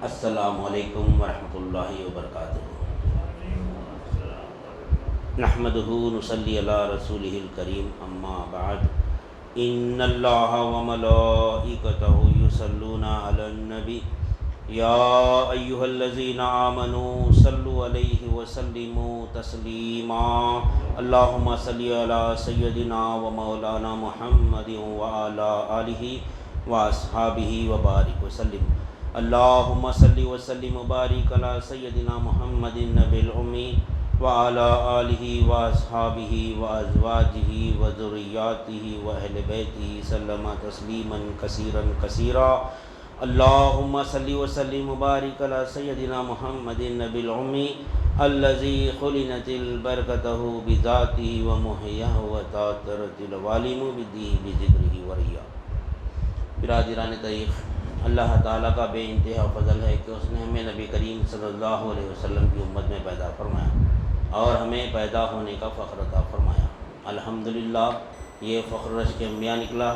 السلام علیکم ورحمۃ اللہ وبرکاتہ۔ نحمدہ نصلی علی رسولہ الکریم، اما بعد، ان اللہ وملائکتہ یصلون علی النبی یا ایہا الذین آمنوا صلوا علیہ وسلموا تسلیما۔ اللہم صلی علی سیدنا و مولانا محمد وعلی آلہ واصحابہ وبارک وسلم۔ اللہم صلی وسلم وبارک علی سیدنا محمد النبی الامی وعلی آلہ واصحابہ وازواجہ وذریاتہ واہل بیتہ سلم تسلیما کثیرا کثیرا۔ اللہم صلی وسلم وبارک علی سیدنا محمد النبی الامی الذی خلنت البرکتہ بذاتہ ومحیہ وتاترت العوالم بدیہ بذکرہ وریا۔ برادران طریق، اللہ تعالیٰ کا بے انتہا فضل ہے کہ اس نے ہمیں نبی کریم صلی اللہ علیہ وسلم کی امت میں پیدا فرمایا اور ہمیں پیدا ہونے کا فخر عطا فرمایا۔ الحمدللہ یہ فخر رشک انبیاء نکلا،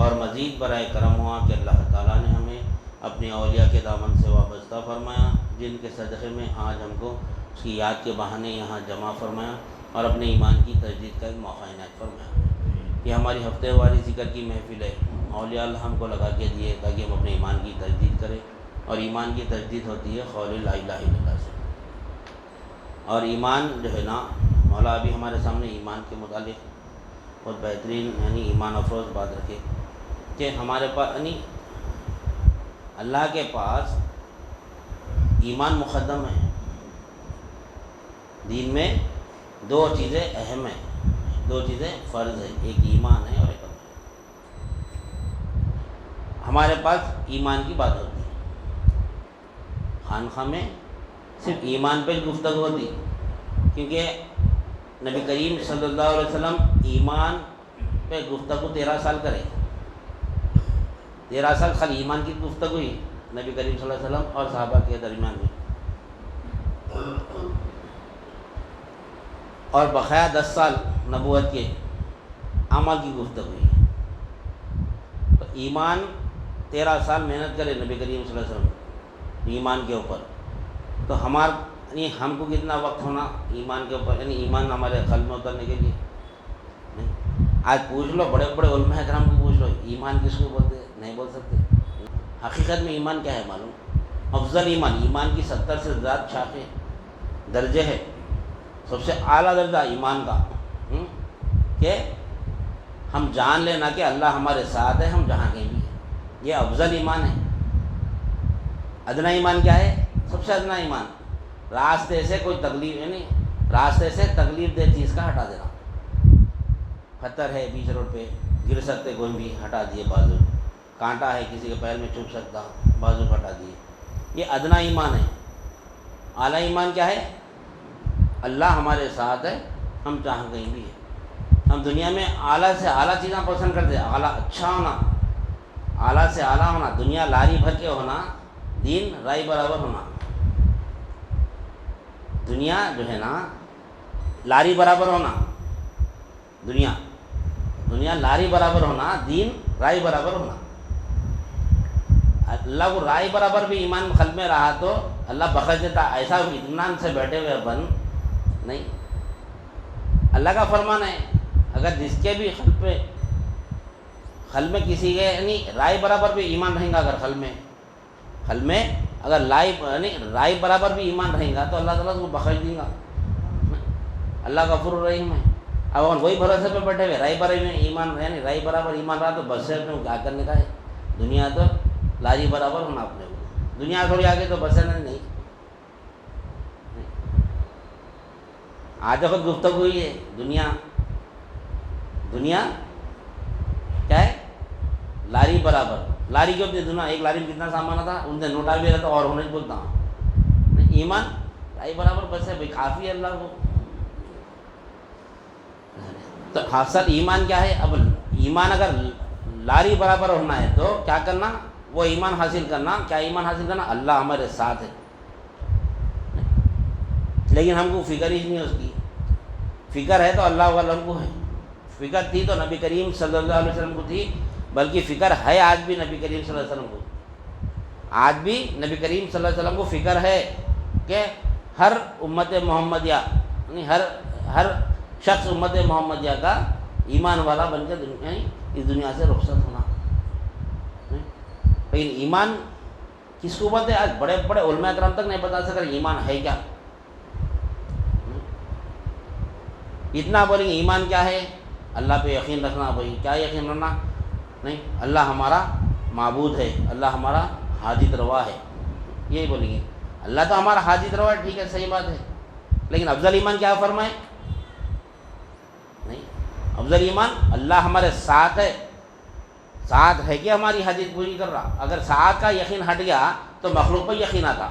اور مزید برائے کرم ہوا کہ اللہ تعالیٰ نے ہمیں اپنے اولیاء کے دامن سے وابستہ فرمایا، جن کے صدقے میں آج ہم کو اس کی یاد کے بہانے یہاں جمع فرمایا اور اپنے ایمان کی تجدید کا ایک موقع عنایت فرمایا۔ یہ ہماری ہفتے واری ذکر کی محفل ہے، اولیاء اللہ ہم کو لگا کے دیے تاکہ ہم اپنے ایمان کی تجدید کریں، اور ایمان کی تجدید ہوتی ہے قول لا الہ الا اللہ سے۔ اور ایمان جو ہے نا، مولا ابھی ہمارے سامنے ایمان کے متعلق بہت بہترین ایمان افروز بات رکھے کہ ہمارے پاس اللہ کے پاس ایمان مقدم ہے۔ دین میں دو چیزیں اہم ہیں، دو چیزیں فرض ہیں، ایک ایمان ہے اور ایک عمل ہے۔ ہمارے پاس ایمان کی بات ہوتی ہے، خانقاہ میں صرف ایمان پہ گفتگو ہوتی، کیونکہ نبی کریم صلی اللہ علیہ وسلم ایمان پہ گفتگو 13 سال کرے، 13 سال خالی ایمان کی گفتگو ہی نبی کریم صلی اللہ علیہ وسلم اور صحابہ کے درمیان میں، اور بقایا 10 سال نبوت کے عمل کی گفتگو ہی۔ تو ایمان 13 سال محنت کرے نبی کریم صلی اللہ علیہ وسلم ایمان کے اوپر، تو ہم کو کتنا وقت ہونا ایمان کے اوپر، ایمان ہمارے قلب میں اترنے کے لیے؟ آج پوچھ لو بڑے بڑے علماء کرام کو پوچھ لو، ایمان کس کو بولتے ہیں؟ نہیں بول سکتے۔ حقیقت میں ایمان کیا ہے معلوم؟ افضل ایمان کی 70 سے زیادہ شاخیں درجے ہے، سب سے اعلیٰ درجہ ایمان کا کہ ہم جان لینا کہ اللہ ہمارے ساتھ ہے، ہم جہاں کہیں بھی ہیں، یہ افضل ایمان ہے۔ ادنا ایمان کیا ہے؟ سب سے ادنا ایمان راستے سے کوئی تکلیف راستے سے تکلیف دہ چیز کا ہٹا دینا۔ پتھر ہے بیچ روڈ پہ، گر سکتے کوئی بھی، ہٹا دیے بازو۔ کانٹا ہے کسی کے پیر میں چبھ سکتا، بازو ہٹا دیے۔ یہ ادنا ایمان ہے۔ اعلیٰ ایمان کیا ہے؟ اللہ ہمارے ساتھ ہے، ہم جہاں کہیں بھی ہیں۔ ہم دنیا میں اعلیٰ سے اعلیٰ چیزیں پسند کرتے ہیں، اعلیٰ اچھا ہونا، اعلیٰ سے اعلیٰ ہونا، دنیا لاری بھر کے ہونا، دین رائی برابر ہونا۔ دنیا جو ہے نا لاری برابر ہونا، دنیا لاری برابر ہونا، دین رائی برابر ہونا۔ اللہ کو رائی برابر بھی ایمان قلب میں رہا تو اللہ بخش دیتا، ایسا اطمینان سے بیٹھے ہوئے بن نہیں۔ اللہ کا فرمان ہے، اگر جس کے بھی قلب میں کسی کے رائے برابر بھی ایمان رہیں گا، اگر قلب میں اگر رائے برابر بھی ایمان رہیں گا تو اللہ تعالیٰ کو بخش دیں گا۔ اللہ غفور الرحیم ہے۔ اب اگر وہی بھروسے پہ بیٹھے ہوئے رائے برابر ایمان رائے برابر ایمان رہا تو بس سے اپنے کیا کرنے کا ہے؟ دنیا تو لاری برابر ہونا اپنے کو، دنیا تھوڑی آگے تو بس نہیں۔ آج وقت گفتگو ہوئی ہے، دنیا کیا ہے؟ لاری برابر۔ لاری کیوں دنیا؟ ایک لاری میں کتنا سامان تھا، ان سے نوٹا بھی رہتا اور ہونے بولتا ہوں۔ ایمان لاری برابر بس ہے بھائی، کافی ہے اللہ کو۔ تو حاصل ایمان کیا ہے؟ اب ایمان اگر لاری برابر ہونا ہے تو کیا کرنا؟ وہ ایمان حاصل کرنا۔ کیا ایمان حاصل کرنا؟ اللہ ہمارے ساتھ ہے، لیکن ہم کو فکر ہی نہیں اس کی۔ فکر ہے تو اللہ والوں کو ہے، فکر تھی تو نبی کریم صلی اللہ علیہ وسلم کو تھی، بلکہ فکر ہے آج بھی نبی کریم صلی اللہ علیہ وسلم کو۔ آج بھی نبی کریم صلی اللہ علیہ وسلم کو فکر ہے کہ ہر امت محمدیہ یعنی ہر شخص امت محمدیہ کا ایمان والا بن کے اس دنیا سے رخصت ہونا. لیکن ایمان کس کو بولتے ہیں؟ آج بڑے بڑے علماء کرام تک نہیں بتا سکتے ایمان ہے کیا. اتنا بولیں گے ایمان کیا ہے، اللہ پہ یقین رکھنا. بھائی کیا یقین رکھنا؟ نہیں، اللہ ہمارا معبود ہے، اللہ ہمارا حاجت روا ہے، یہی بولیں گے. اللہ تو ہمارا حاجت روا ہے، ٹھیک ہے، صحیح بات ہے، لیکن افضل ایمان کیا فرمائے؟ نہیں، افضل ایمان اللہ ہمارے ساتھ ہے. ساتھ ہے کہ ہماری حاجت پوری کر رہا. اگر ساتھ کا یقین ہٹ گیا تو مخلوق پر یقین آتا.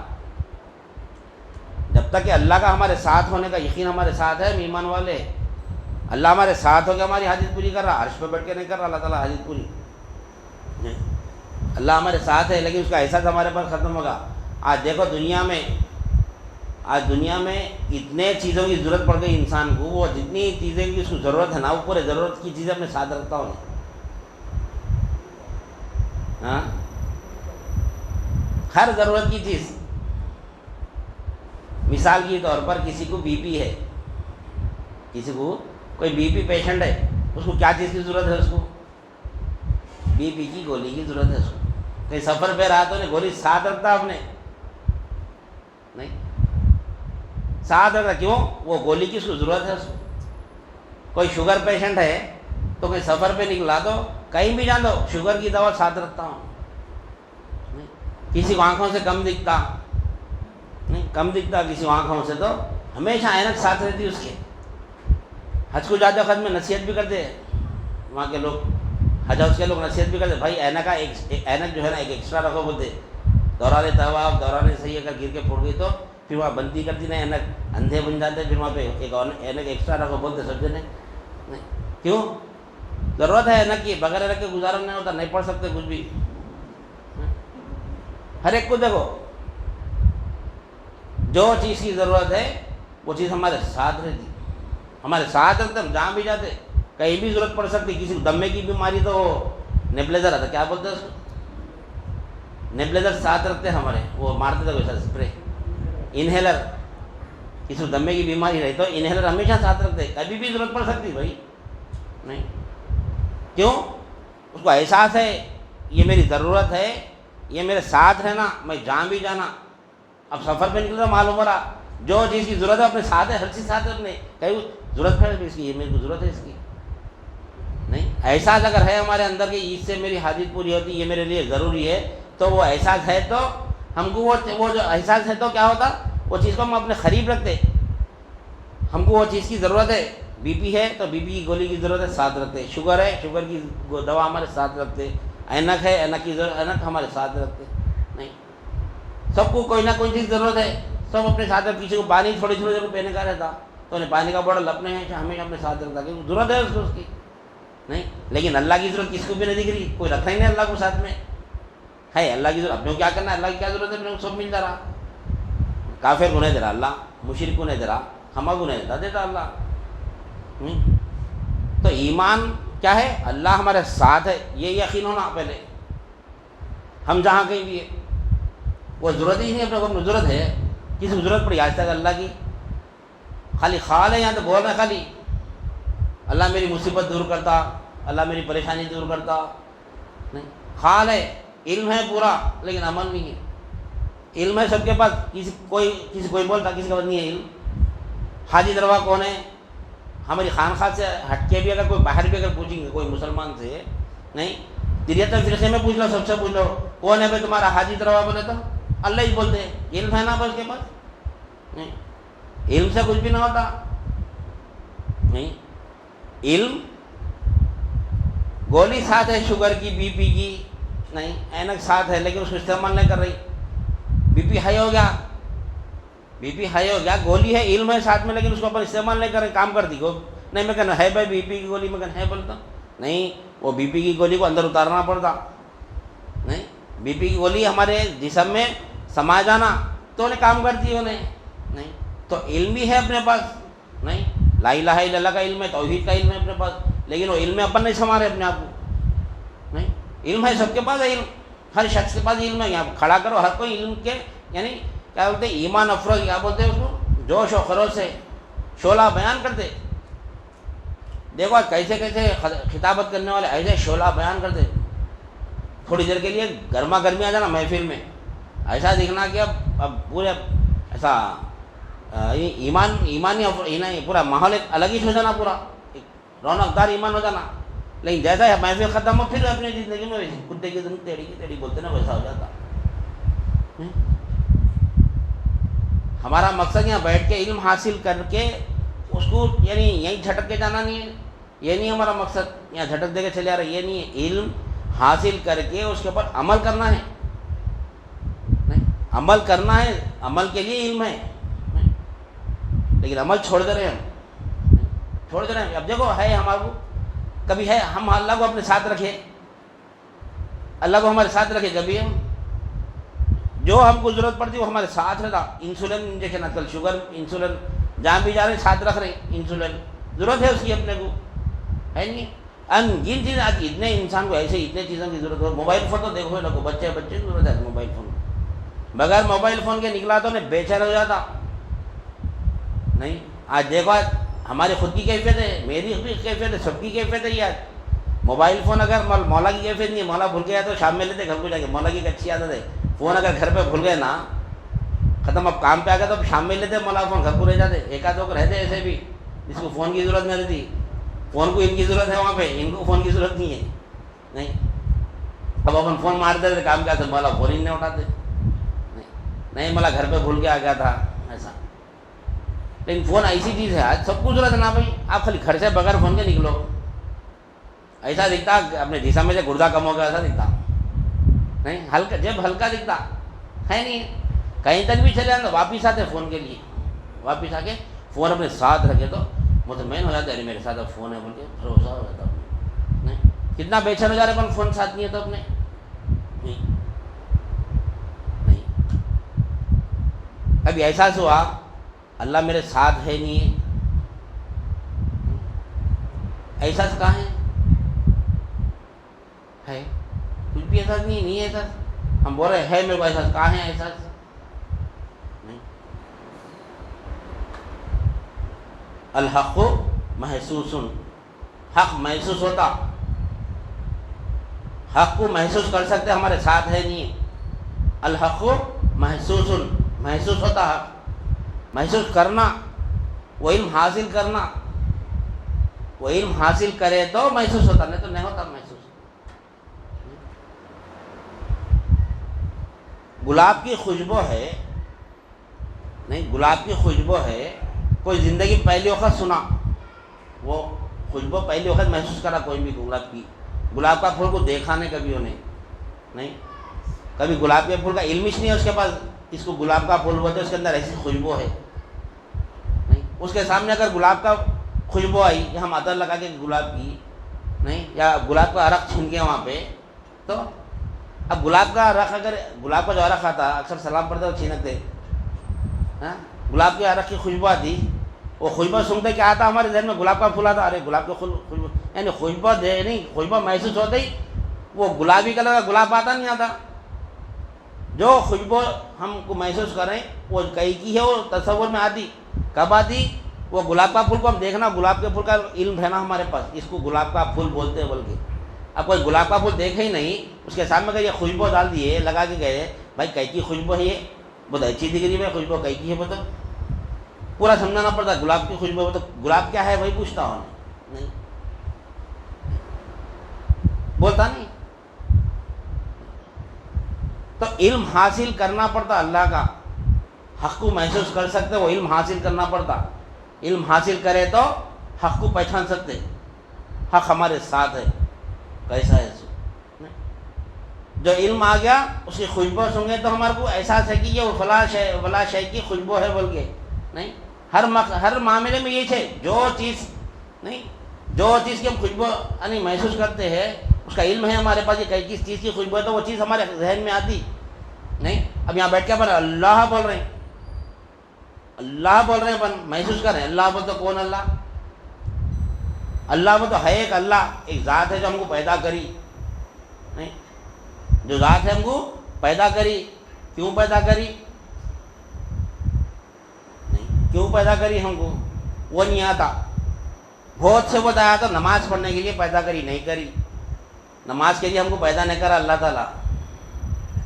جب تک کہ اللہ کا ہمارے ساتھ ہونے کا یقین ہمارے ساتھ ہے، ہم ایمان والے ہیں. اللہ ہمارے ساتھ ہو کے ہماری حاجت پوری کر رہا، عرش پہ بیٹھ کے نہیں کر رہا اللہ تعالیٰ حاجت پوری. اللہ ہمارے ساتھ ہے لیکن اس کا احساس ہمارے پر ختم ہوگا. آج دیکھو دنیا میں اتنے چیزوں کی ضرورت پڑ گئی انسان کو، وہ جتنی چیزیں کی اس کو ضرورت ہے نا، وہ پورے ضرورت کی چیزیں اپنے ساتھ رکھتا ہوں. ہاں، ہر ضرورت کی چیز. مثال کے طور پر کسی کو بی پی ہے، کسی کو کوئی بی پی پیشنٹ ہے، اس کو کیا چیز کی ضرورت ہے؟ اس کو بی پی کی گولی کی ضرورت ہے. اس کو کہیں سفر پہ رہا تو نے گولی ساتھ رکھتا آپ نے؟ نہیں، ساتھ رکھتا. کیوں؟ وہ گولی کی اس کو ضرورت ہے. اس کو کوئی شوگر پیشنٹ ہے تو کہیں سفر پہ نکلا تو کہیں بھی جان دو شوگر کی دوا ساتھ رکھتا ہوں. کسی کو آنکھوں سے کم دکھتا کسی کو آنکھوں سے تو ہمیشہ اینک ساتھ رہتی اس کے. حج کو جاتے وقت میں نصیحت بھی کرتے وہاں کے لوگ، حج ہاؤس کے لوگ نصیحت بھی کرتے، بھائی اینک کا اینک جو ہے نا ایک ایکسٹرا رکھو بولتے. دوران طواف دوران صحیح اگر گر کے پھوٹ گئی تو پھر وہاں بندی کرتی نہیں، اینک اندھے بن جاتے، پھر وہاں پہ ایک اور اینک ایکسٹرا رکھو بولتے سمجھے نہیں. کیوں؟ ضرورت ہے اینک کی، بغیر اینک کے گزارا نہیں ہوتا، نہیں پڑھ سکتے کچھ بھی. ہر ایک کو دیکھو جو چیز کی ضرورت ہے وہ چیز ہمارے ساتھ رہتی، ہمارے ساتھ رہتے، ہم جہاں بھی جاتے کہیں بھی ضرورت پڑ سکتی. کسی کو دمے کی بیماری تو نیبلیزر آتا، کیا بولتے ہیں اس کو؟ نیبلیزر ساتھ رکھتے ہمارے، وہ مارتے تھے ویسا اسپرے. انہیلر، کسی کو دمے کی بیماری رہی تو انہیلر ہمیشہ ساتھ رکھتے، کبھی بھی ضرورت پڑ سکتی بھائی. نہیں، کیوں؟ اس کو احساس ہے یہ میری ضرورت ہے، یہ میرے ساتھ رہنا، میں جہاں بھی جانا. اب سفر پہ نکلتا معلوم ہو رہا جو چیز کی ضرورت ہے اپنے ساتھ ہے، ہر چیز ساتھ ہے اپنے. کہیں ضرورت ہے اس کی، یہ میری کو ضرورت ہے اس کی. نہیں، احساس اگر ہے ہمارے اندر کہ اس سے میری حاجت پوری ہوتی، یہ میرے لیے ضروری ہے، تو وہ احساس ہے تو ہم کو وہ جو احساس ہے تو کیا ہوتا، وہ چیز کو ہم اپنے قریب رکھتے. ہم کو وہ چیز کی ضرورت ہے، بی پی ہے تو بی پی کی گولی کی ضرورت ہے ساتھ رکھتے. شوگر ہے، شوگر کی دوا ہمارے ساتھ رکھتے. اینک ہے، اینک کی ضرورت، اینک ہمارے ساتھ رکھتے. نہیں، سب کو کوئی نہ کوئی چیز ضرورت ہے، سب اپنے ساتھ. کسی کو پانی تھوڑی تھوڑی دیر پینے کا رہتا تو انہیں پانی کا بوٹل اپنے ہمیشہ اپنے ساتھ رکھتا کہ ضرورت ہے اس کی. نہیں، لیکن اللہ کی ضرورت کس کو بھی نہیں دکھ رہی، کوئی رکھتا ہی نہیں اللہ کو ساتھ میں. ہے اللہ کی ضرورت، اپنے کو کیا کرنا ہے، اللہ کی کیا ضرورت ہے، اپنے کو سب مل جا رہا. کافر کو نہیں دے رہا اللہ، مشرک کو نہیں دے رہا، ہما کو نہیں دیتا اللہ. تو ایمان کیا ہے؟ اللہ ہمارے ساتھ ہے، یہ یقین ہونا پہلے. ہم جہاں کہیں بھی ہے وہ ضرورت ہی نہیں، اپنے کو اپنی ضرورت ہے. کسی کو ضرورت پڑی آج تک اللہ کی؟ خالی خیال ہے یہاں تو بول رہے ہیں خالی اللہ میری مصیبت دور کرتا، اللہ میری پریشانی دور کرتا. نہیں، خیال ہے، علم ہے پورا لیکن عمل نہیں ہے. علم ہے سب کے پاس، کسی کوئی بولتا، کسی کے پاس نہیں ہے علم. حاجی دروا کون ہے؟ ہماری خانقاہ سے ہٹ کے بھی اگر کوئی باہر بھی اگر پوچھیں گے کوئی مسلمان سے، نہیں 73 فرقے میں پوچھ لو، سب سے پوچھ لو کون ہے بھائی تمہارا حاجی دروا، بولے تو اللہ ہی بولتے ہیں. علم ہے نا بس کے پاس؟ نہیں، علم سے کچھ بھی نہ ہوتا. نہیں، علم گولی ساتھ ہے شوگر کی، بی پی کی، نہیں اینک ساتھ ہے لیکن اس کو استعمال نہیں کر رہی. بی پی ہائی ہو گیا، بی پی ہائی ہو گیا، گولی ہے، علم ہے ساتھ میں لیکن اس کو اپن استعمال نہیں کر رہے، کام کرتی کو نہیں. میں کہنا ہے بھائی بی پی کی گولی، میں کہنا ہے بولتا نہیں، وہ بی پی کی گولی کو اندر اتارنا پڑتا. نہیں، بی پی کی گولی ہمارے جسم میں سما جانا تو انہیں کام کرتی ہے انہیں. نہیں، تو علم بھی ہے اپنے پاس. نہیں، لا الہ الا اللہ کا علم ہے، توحید کا علم ہے اپنے پاس، لیکن وہ علم میں اپن نہیں سما رہے اپنے آپ کو. نہیں، علم ہے سب کے پاس ہے علم، ہر شخص کے پاس علم ہے. یہاں کھڑا کرو ہر کوئی علم کے یعنی کیا بولتے ہیں ایمان افروز, کیا بولتے ہیں اس کو, جوش و خروش سے شعلہ بیان کرتے. دیکھو آج کیسے کیسے خطابت کرنے والے ایسے شعلہ بیان کرتے. تھوڑی دیر کے لیے گرما گرمی آ جانا محفل میں, ایسا دکھنا کہ اب پورے ایسا ایمانی پورا ماحول ایک الگ ہی ہو جانا, پورا رونق دار ایمان ہو جانا. لیکن جیسا ہے محفل ختم ہو پھر اپنی زندگی میں ویسے کتے کی زندگی ٹیڑھی کی ٹیڑھی بولتے نا ویسا ہو جاتا. ہمارا مقصد یہاں بیٹھ کے علم حاصل کر کے اس کو یعنی یہیں جھٹک کے جانا نہیں ہے, یہ نہیں ہمارا مقصد یہاں جھٹک دے کے چلے آ رہا, یہ نہیں ہے. علم حاصل کر کے اس کے اوپر عمل کرنا ہے, نہیں عمل کرنا ہے, عمل کے لیے علم ہے. لیکن عمل چھوڑ دے رہے ہم, چھوڑ دے رہے ہیں. اب دیکھو ہے ہمارے کو کبھی ہے ہم اللہ کو اپنے ساتھ رکھے, اللہ کو ہمارے ساتھ رکھے, کبھی ہم جو ہم کو ضرورت پڑتی وہ ہمارے ساتھ رہتا. انسولن انجیکشن آج کل شوگر انسولن جہاں بھی جا رہے ہیں ساتھ رکھ رہے ہیں انسولن, ضرورت ہے اس کی اپنے کو, ہے نہیں. ان جن چیزیں آج اتنے انسان کو ایسے اتنے چیزوں کی ضرورت ہو. موبائل فون تو دیکھو لوگوں بچے کی ضرورت ہے موبائل فون, بغیر موبائل فون کے نکلا تو انہیں بے چین ہو جاتا. نہیں آج دیکھو آج ہماری خود کی کیفیت ہے, میری بھی کیفیت ہے, سب کی کیفیت ہے. یہ آج موبائل فون اگر مولا کی کیفیت نہیں ہے, مولا بھول گیا تو شام میں لیتے گھر کو جا کے, مولا کی ایک اچھی عادت ہے. فون اگر گھر پہ بھول گئے نا ختم, اب کام پہ آ گیا تو شام میں لیتے مولا فون, گھر کو رہ جاتے. ایک آدھ لوگ رہتے ایسے بھی جس کو فون کی ضرورت نہیں رہتی, فون کو ان کی ضرورت ہے وہاں پہ, ان کو فون کی ضرورت نہیں ہے. نہیں اب اپن فون مارتے تھے کام کیا تھا, مولا فون ہی نہیں اٹھاتے. نہیں مولا گھر پہ بھول کے آ گیا تھا ایسا. لیکن فون ایسی چیز ہے آج سب کو ضرورت ہے نا بھائی. آپ خالی گھر سے بغیر فون کے نکلو ایسا دکھتا اپنے جسم میں سے گردہ کم ہو گیا ایسا دکھتا. نہیں ہلکا جب ہلکا دکھتا ہے نہیں. کہیں تک بھی چلے جانا واپس آتے فون کے لیے, واپس آ کے فون اپنے ساتھ رکھے تو مطمئن ہو جاتا ہے, ارے میرے ساتھ اب فون ہے بول کے بھروسہ ہو جاتا. نہیں کتنا بے چین ہو جا رہے اپن فون ساتھ نہیں ہے تو اپنے نہیں. کبھی احساس ہوا اللہ میرے ساتھ ہے نہیں ہے, احساس کہاں ہے کچھ بھی احساس نہیں ہے. احساس ہم بول رہے ہیں میرے کو احساس, کہاں ہے احساس. نہیں الحق محسوس, حق محسوس ہوتا, حق کو محسوس کر سکتے ہمارے ساتھ ہے نہیں ہے. الحق محسوس, محسوس ہوتا حق, محسوس کرنا, وہ علم حاصل کرنا, وہ علم حاصل کرے تو محسوس ہوتا, نہیں تو نہیں ہوتا محسوس. گلاب کی خوشبو ہے, نہیں گلاب کی خوشبو ہے, کوئی زندگی پہلی وقت سنا, وہ خوشبو پہلی وقت محسوس کرا کوئی بھی گلاب کی. گلاب کا پھول کو دیکھا نہیں کبھی انہیں, نہیں کبھی گلاب کے پھول کا علم ہی نہیں ہے اس کے پاس, اس کو گلاب کا پھول بولتے, اس کے اندر ایسی خوشبو ہے. نہیں اس کے سامنے اگر گلاب کا خوشبو آئی یا ہم عطر لگا کے گلاب کی, نہیں یا گلاب کا عرق چھین کے وہاں پہ, تو اب گلاب کا عرق اگر گلاب کا جو عرق آتا اکثر سلام پڑھتے وہ چھینکتے, ہاں گلاب کے عرق کی خوشبو آتی, وہ خوشبو سنتے کیا آتا ہمارے ذہن میں, گلاب کا پھول آتا, ارے گلاب کا خوشبو یعنی خوشبو دے نہیں, خوشبو محسوس ہوتے ہی وہ گلابی کلر کا گلاب آتا نہیں آتا. جو خوشبو ہم کو محسوس کریں وہ کئی کی ہے, وہ تصور میں آتی کب آتی, وہ گلاب کا پھول کو ہم دیکھنا, گلاب کے پھول کا علم ہے نا ہمارے پاس, اس کو گلاب کا پھول بولتے ہیں بول کے. اب کوئی گلاب کا پھول دیکھے ہی نہیں, اس کے سامنے کہ یہ خوشبو ڈال دیے لگا کے گئے, بھائی کئی کی خوشبو ہے, یہ بہت اچھی دکھ رہی ہے خوشبو, کئی کی ہے بتا, پورا سمجھانا پڑتا. گلاب کی خوشبو تو گلاب کیا ہے وہی پوچھتا ہوں, نہیں بولتا نہیں. تو علم حاصل کرنا پڑتا اللہ کا, حق کو محسوس کر سکتے وہ علم حاصل کرنا پڑتا. علم حاصل کرے تو حق کو پہچان سکتے, حق ہمارے ساتھ ہے. کیسا ہے جو علم آ گیا اس کی خوشبو سنگے تو ہمارے کو احساس ہے کہ یہ فلاں شے کی خوشبو ہے بول کے. نہیں ہر معاملے میں یہ ہے, جو چیز نہیں جو چیز کی ہم خوشبو یعنی محسوس کرتے ہیں اس کا علم ہے ہمارے پاس, یہ کس چیز کی خوشبو ہے تو وہ چیز ہمارے ذہن میں آتی. نہیں اب یہاں بیٹھ کے اپن اللہ بول رہے ہیں, اللہ بول رہے ہیں, اپن محسوس کر رہے ہیں. اللہ بول تو کون اللہ, اللہ وہ تو ہے ایک اللہ, ایک ذات ہے جو ہم کو پیدا کری. نہیں جو ذات ہے ہم کو پیدا کری، کیوں پیدا کری؟ نہیں، کیوں پیدا کری ہم کو وہ نہیں آتا. بہت سے بتایا تو نماز پڑھنے کے لیے پیدا کری، نہیں کری. نماز کے لیے ہم کو پیدا نہیں کرا اللہ تعالیٰ.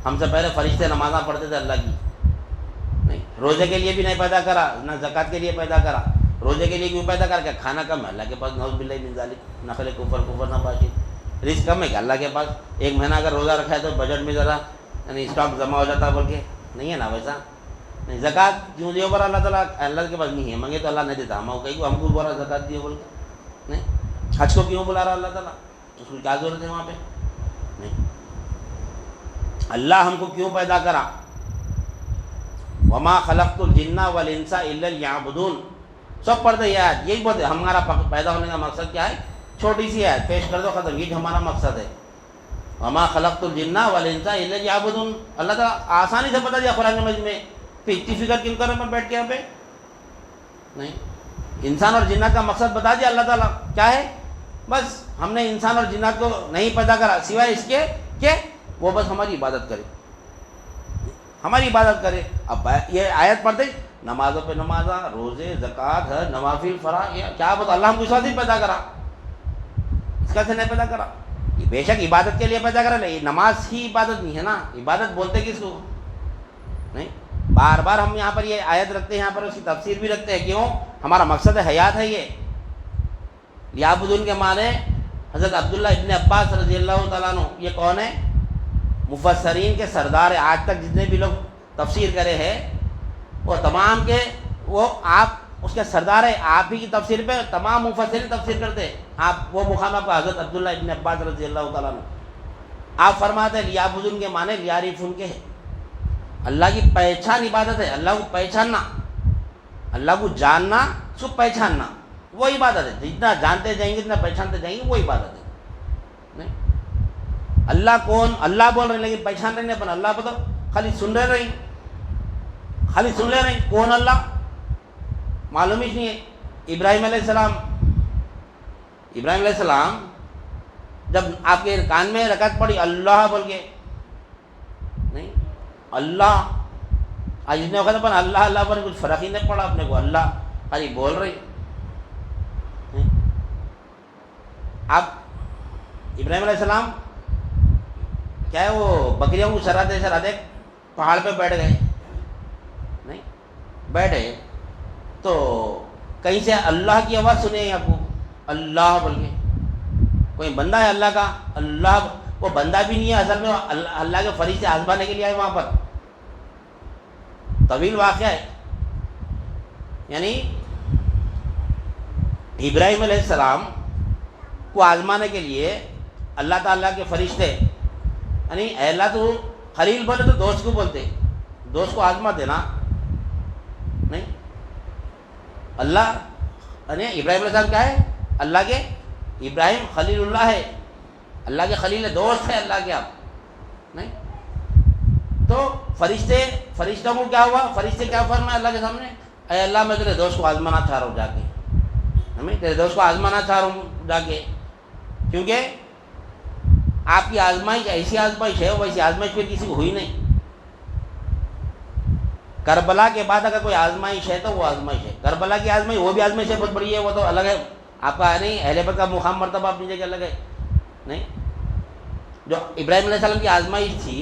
ہم سے پہلے فرشتے نمازاں پڑھتے تھے اللہ کی. نہیں، روزے کے لیے بھی نہیں پیدا کرا، نہ زکوٰۃ کے لیے پیدا کرا. روزے کے لیے کیوں پیدا کرا کہ کھانا کم ہے اللہ کے پاس، نعوذ باللہ من ذالک، نخل کفر نہ باشی. رزق کم ہے کہ اللہ کے پاس ایک مہینہ اگر روزہ رکھا ہے تو بجٹ میں ذرا یعنی اسٹاک جمع ہو جاتا بول کے نہیں ہے نا ویسا. نہیں، زکوٰۃ کیوں دیو پر اللہ تعالیٰ اللہ کے پاس نہیں ہے، منگے تو اللہ نہیں دیتا. ہم کہیں ہم کو بولا زکوٰۃ دیو بول کے. نہیں، حج کو کیوں بلا رہا اللہ تعالیٰ؟ اس کو کیا ضرورت ہے وہاں پہ؟ نہیں. اللہ ہم کو کیوں پیدا کرا؟ وما خلقت الجن والانس الا لیعبدون. سب پڑھتے ہیں آیت، یہی بولتے ہمارا پیدا ہونے کا مقصد کیا ہے. چھوٹی سی آیت پیش کر دو، ختم. یہ ہمارا مقصد ہے. وما خلقت الجن والانس الا لیعبدون. اللہ تعالیٰ آسانی سے بتا دیا قرآن مجید میں. پھر اتنی فکر کیوں کر رہے ہیں بیٹھ کے یہاں پہ؟ نہیں، انسان اور جنات کا مقصد بتا دیا اللہ تعالیٰ کیا ہے. بس ہم نے انسان اور جنات کو نہیں پیدا کرا سوائے اس کے کہ وہ بس ہماری عبادت کرے، ہماری عبادت کرے. اب یہ آیت پڑھتے نمازوں پہ نمازاں، روزے، زکوٰۃ، حج، نوافل، فرائض، کیا بتا اللہ ہم کو اس واسطے پیدا کرا، اس کا سے نہیں پیدا کرا. یہ بے شک عبادت کے لیے پیدا کرا، لیکن نماز ہی عبادت نہیں ہے نا. عبادت بولتے کس کو؟ نہیں، بار بار ہم یہاں پر یہ آیت رکھتے ہیں، یہاں پر اس کی تفسیر بھی رکھتے ہیں. کیوں؟ ہمارا مقصد حیات ہے. یہ لیعبدون کے معنی حضرت عبداللہ ابن عباس رضی اللہ تعالیٰ عنہ، یہ کون ہے؟ مفسرین کے سردار. آج تک جتنے بھی لوگ تفسیر کرے ہیں وہ تمام کے وہ آپ اس کے سردار ہے. آپ ہی کی تفسیر پہ تمام مفسرین تفسیر کرتے ہیں. آپ وہ مقام آپ کا حضرت عبداللہ ابن عباس رضی اللہ تعالیٰ عنہ. آپ فرماتے ہیں لیعبدون کے معنی لیعرفون کے ہے. اللہ کی پہچان عبادت ہے. اللہ کو پہچاننا، اللہ کو جاننا، اس کو پہچاننا، وہ عبادت ہے. جتنا جانتے جائیں گے، جتنا پہچانتے جائیں گے، وہ عبادت ہے. نہیں، اللہ کون؟ اللہ بول رہے ہیں لیکن پہچان رہے نہیں اپن. اللہ بتاؤ خالی سن رہے ہیں، خالی سن لے رہے ہیں. کون اللہ معلوم ہی نہیں ہے. ابراہیم علیہ السلام، ابراہیم علیہ السلام جب آپ کے کان میں رکعت پڑی اللہ بول کے، نہیں اللہ، آج اتنے وقت اپن اللہ اللہ پر کچھ فرق ہی نہیں پڑا اپنے کو. اللہ خالی بول رہے. آپ ابراہیم علیہ السلام کیا ہے وہ بکریوں کو چراتے پہاڑ پہ بیٹھ گئے. نہیں، بیٹھے تو کہیں سے اللہ کی آواز سنے آپ کو، اللہ بول کے. کوئی بندہ ہے اللہ کا، اللہ وہ بندہ بھی نہیں ہے اصل میں، اللہ کے فرشتے آزمانے کے لیے آئے وہاں پر. طویل واقعہ ہے. یعنی ابراہیم علیہ السلام کو آزمانے کے لیے اللہ تعالیٰ کے فرشتے، یعنی اے اللہ تو خلیل بولے تو دوست کو بولتے، دوست کو آزما دینا. نہیں، اللہ یعنی ابراہیم علیہ السلام کیا ہے؟ اللہ کے، ابراہیم خلیل اللہ ہے، اللہ کے خلیل ہے، دوست ہے اللہ کے آپ. نہیں تو فرشتوں کو کیا ہوا؟ فرشتے کیا فرمایا اللہ کے سامنے؟ اے اللہ میں تیرے دوست کو آزمانا چاہ رہا ہوں جا کے، ہمیں تیرے دوست کو آزمانا چاہ رہا ہوں جا کے. کیونکہ آپ کی آزمائش ایسی آزمائش ہے، ویسی آزمائش پھر کسی کو ہوئی نہیں. کربلا کے بعد اگر کوئی آزمائش ہے تو وہ آزمائش ہے. کربلا کی آزمائش وہ بھی آزمائش ہے، بہت بڑی ہے، وہ تو الگ ہے. آپ کا نہیں اہل بیت کا مقام مرتبہ اپنی جگہ الگ ہے. نہیں، جو ابراہیم علیہ السلام کی آزمائش تھی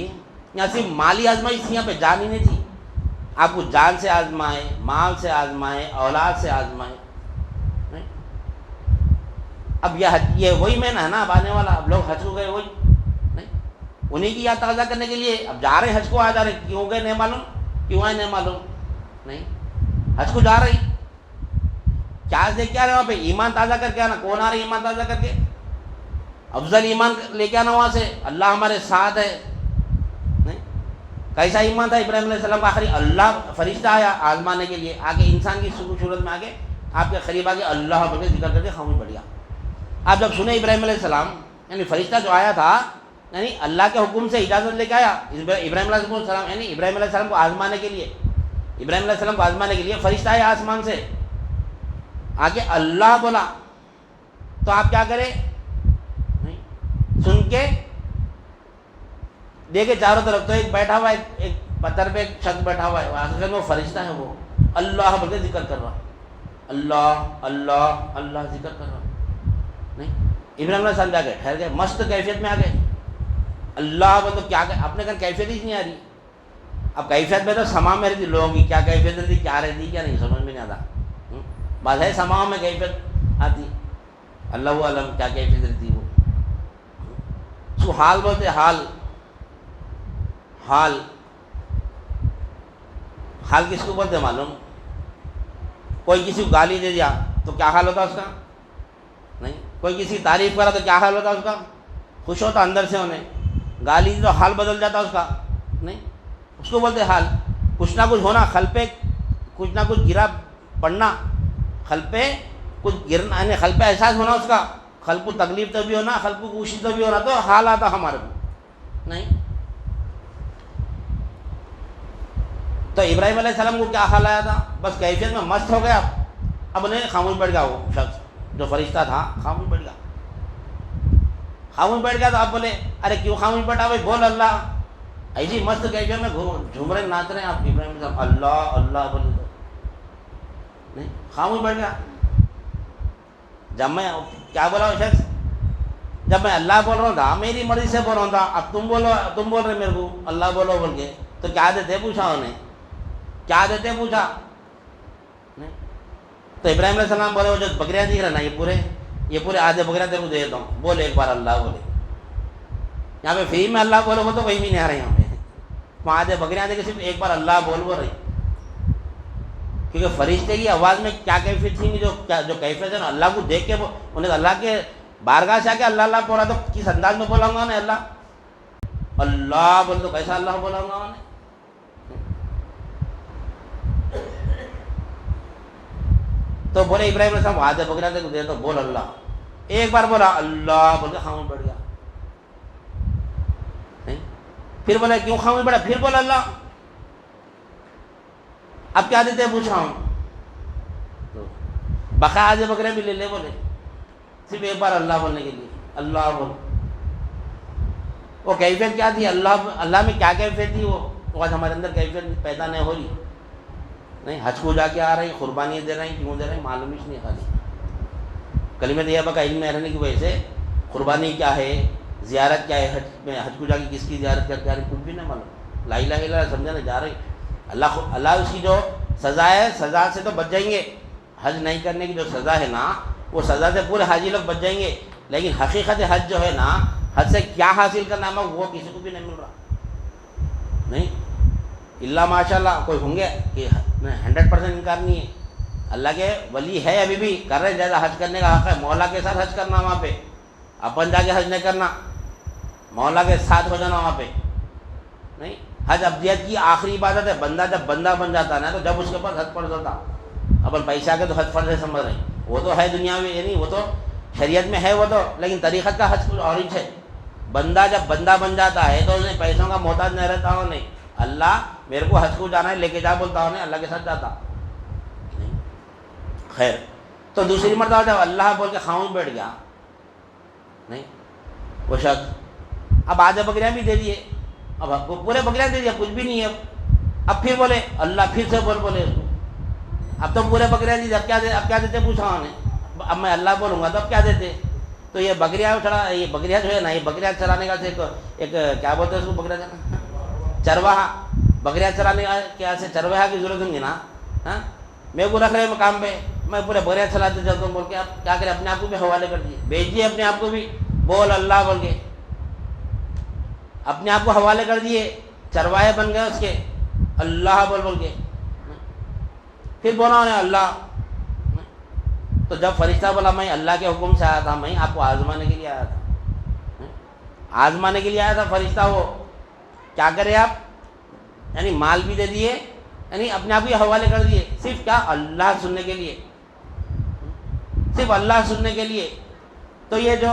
یہاں صرف مالی آزمائش تھی، یہاں پہ جان ہی نہیں تھی. آپ کو جان سے آزمائے، مال سے آزمائے، اولاد سے آزمائے. اب یہ وہی میں ہے نا اب آنے والا. اب لوگ حج کو گئے، وہی نہیں انہیں کی یاد تازہ کرنے کے لیے اب جا رہے حج کو. آ جا رہے، کیوں گئے نہیں معلوم، کیوں آئے نہیں معلوم. نہیں، حج کو جا رہی، کیا دیکھ کے آ رہے وہاں پہ؟ ایمان تازہ کر کے آنا. کون آ رہے ایمان تازہ کر کے؟ افضل ایمان لے کے آنا وہاں سے، اللہ ہمارے ساتھ ہے. نہیں، کیسا ایمان تھا ابراہیم علیہ السلام کا؟ آخری اللہ فرشتہ آیا آزمانے کے لیے، آگے انسان کی صورت میں آگے آپ کے قریب آگے اللہ بول کے ذکر کر کے خاموش بڑھ گیا. آپ جب سنیں ابراہیم علیہ السلام، یعنی فرشتہ جو آیا تھا یعنی اللہ کے حکم سے اجازت لے کے آیا ابراہیم علیہ السلام، یعنی ابراہیم علیہ السلام کو آزمانے کے لیے، ابراہیم علیہ السلام کو آزمانے کے لیے فرشتہ آیا آسمان سے، آگے اللہ بولا. تو آپ کیا کریں؟ سن کے دیکھے چاروں طرف، تو ایک بیٹھا ہوا ہے، ایک پتھر پہ ایک شخص بیٹھا ہوا ہے، حقیقت میں وہ فرشتہ ہے، وہ اللہ بول کے ذکر کر رہا، اللہ اللہ اللہ ذکر کر رہا. نہیں، ابراہیم علیہ السلام جا گئے، ٹھہر گئے، مست کیفیت میں آ گئے. اللہ بول تو کیا اپنے گھر کیفیت ہی نہیں آ رہی. اب کیفیت میں تو سما میں رہتی، لوگوں کی کیا کیفیت رہتی، کیا رہتی کیا نہیں سمجھ میں نہیں آتا. بات ہے سماؤں میں کیفیت آتی، اللہ علم کیا کیفیت رہتی. وہ اس کو حال بولتے، حال. حال حال کس کو بولتے معلوم؟ کوئی کسی کو گالی دے دیا تو کیا حال ہوتا اس کا؟ نہیں. کوئی کسی کی تعریف کرا تو کیا حال ہوتا اس کا؟ خوش ہوتا اندر سے ہونے. گالی دی تو حال بدل جاتا اس کا. نہیں، اس کو بولتے حال. کچھ نہ کچھ ہونا، خل پہ کچھ نہ کچھ گرا پڑنا، خل پہ کچھ گرنا، یعنی خل پہ احساس ہونا اس کا، خل کو تکلیف تو بھی ہونا، خل کو خوشی تو بھی ہونا، تو حال آتا ہمارے کو. نہیں. تو ابراہیم علیہ السلام کو کیا حال آیا تھا؟ بس کیفیت میں مست ہو گیا. اب نہیں، خاموش بیٹھ گیا. وہ شخص جو فرشتہ تھا خاموش بیٹھ گیا. خاموش بیٹھ گیا تو آپ بولے ارے کیوں خاموش بیٹھا بھائی، بول اللہ. ایسی مست کیفیت میں جھوم رہے ناچ رہے ہیں آپ، ابراہیم علیہ السلام اللہ اللہ بولے تو نہیں، خاموش بیٹھ گیا. جب میں کیا بولا وہ شخص، جب میں اللہ بول رہا تھا، میری مرضی سے بول رہا تھا، اب تم بولو، تم بول رہے میرے کو اللہ بولو بول کے، تو کیا دیتے پوچھا انہیں، کیا دیتے پوچھا. نہیں. تو ابراہیم علیہ السلام بولے وہ جو بکریاں دکھ رہا نا، یہ پورے آدھے بکریاں تیرے کو دے دیتا ہوں، بول ایک بار اللہ بولے. یہاں پہ فری میں اللہ بولو وہ تو وہی بھی نہیں آ رہے. یہاں پہ وہاں آدھے بکریاں دے کے صرف ایک بار اللہ بول رہی. کیونکہ فرشتے کی آواز میں کیا کیفیت تھی، جو کیفیت ہے نا، اللہ کو دیکھ کے انہیں اللہ کے بارگاہ سے آ کے اللہ اللہ بولا تو کس انداز میں بولا ہوں گا انہیں اللہ اللہ بول تو کیسا اللہ بولا ہوں گا انہیں. تو بولے ابراہیم علیہ السلام آدھے بکریاں دے کو دے تو بول اللہ. ایک بار بولا اللہ بول کے خاموش بیٹھ گیا. نہیں. پھر بولا کیوں خاموش بیٹھا، پھر بولا اللہ. اب کیا دیتے پوچھا ہوں، تو بقا آدھے بکرے بھی لے لے بولے، صرف ایک بار اللہ بولنے کے لیے اللہ بول. وہ کیفیت کیا تھی، اللہ میں کیا کیفیت تھی، وہ آج ہمارے اندر کیفیت پیدا نہیں ہو رہی. نہیں، حج کو جا کے آ رہے ہیں، قربانی دے رہے ہیں، کیوں دے رہے ہیں معلوم ہی نہیں. خالی کلمہ طیبہ کا علم میں رہنے کی وجہ سے قربانی کیا ہے، زیارت کیا ہے، حج کو جا کے کس کی زیارت کیا ہے کچھ بھی نہیں معلوم. لا الہ الا اللہ سمجھانے جا رہے ہیں. اللہ اس کی جو سزا ہے، سزا سے تو بچ جائیں گے. حج نہیں کرنے کی جو سزا ہے نا، وہ سزا سے پورے حاجی لوگ بچ جائیں گے. لیکن حقیقت حج جو ہے نا، حج سے کیا حاصل کرنا ہے وہ کسی کو بھی نہیں مل رہا. نہیں، اللہ ماشاء اللہ کوئی ہوں گے کہ 100% انکار نہیں ہے. اللہ کے ولی ہے ابھی بھی کر رہے، جیسا حج کرنے کا حق ہے مولا کے ساتھ حج کرنا، وہاں پہ اپن جا کے حج نہیں کرنا، مولا کے ساتھ ہو جانا وہاں پہ. نہیں، حج ابدیت کی آخری عبادت ہے. بندہ جب بندہ بن جاتا ہے نا، تو جب اس کے پاس حج فرض ہوتا. اپن پیسہ کے تو حج فرض ہے سمجھ رہے ہیں، وہ تو ہے دنیا میں، یعنی وہ تو شریعت میں ہے وہ تو، لیکن طریقت کا حج کچھ اور ہی ہے. بندہ جب بندہ بن جاتا ہے تو انہیں پیسوں کا محتاج نہیں رہتا ہوں. نہیں، اللہ میرے کو حج کو جانا ہے لے کے جا بولتا ہوں، نہیں اللہ کے ساتھ جاتا. نہیں. خیر، تو دوسری مرتبہ جب اللہ بول کے خاموش بیٹھ گیا، نہیں وہ شخص، اب آدھے بکریاں بھی دے دیے، اب وہ پورے بکریاں دے دیا، کچھ بھی نہیں ہے. اب پھر بولے اللہ، پھر سے بولے اس کو، اب تو پورے بکریاں دی، اب کیا دیتے پوچھا انہیں. اب میں اللہ بولوں گا تو اب کیا دیتے. تو یہ بکریاں جو ہے نا، یہ بکریاں چرانے کا ایک کیا بولتے ہیں اس کو، بکریاں چرواہا. بکریاں چرانے کا کیا سے چرواہا کی ضرورت ہوں گی نا. ہاں، میرے کو رکھ رہے مقام پہ، میں پورے بکریاں چلاتے چلتا ہوں بول کے، آپ کیا کریں، اپنے آپ کو بھی حوالے کر دیے، بیچ دیے اپنے آپ کو بھی، بول اللہ بول کے اپنے آپ کو حوالے کر دیے، چرواہے بن گئے اس کے، اللہ بول کے. پھر بولا انہیں اللہ. تو جب فرشتہ بولا میں اللہ کے حکم سے آیا تھا، میں آپ کو آزمانے کے لیے آیا تھا، آزمانے کے لیے آیا تھا فرشتہ. وہ کیا کرے آپ، یعنی مال بھی دے دیے، یعنی اپنے آپ کو حوالے کر دیے، صرف کیا اللہ سننے کے لیے، صرف اللہ سننے کے لیے. تو یہ جو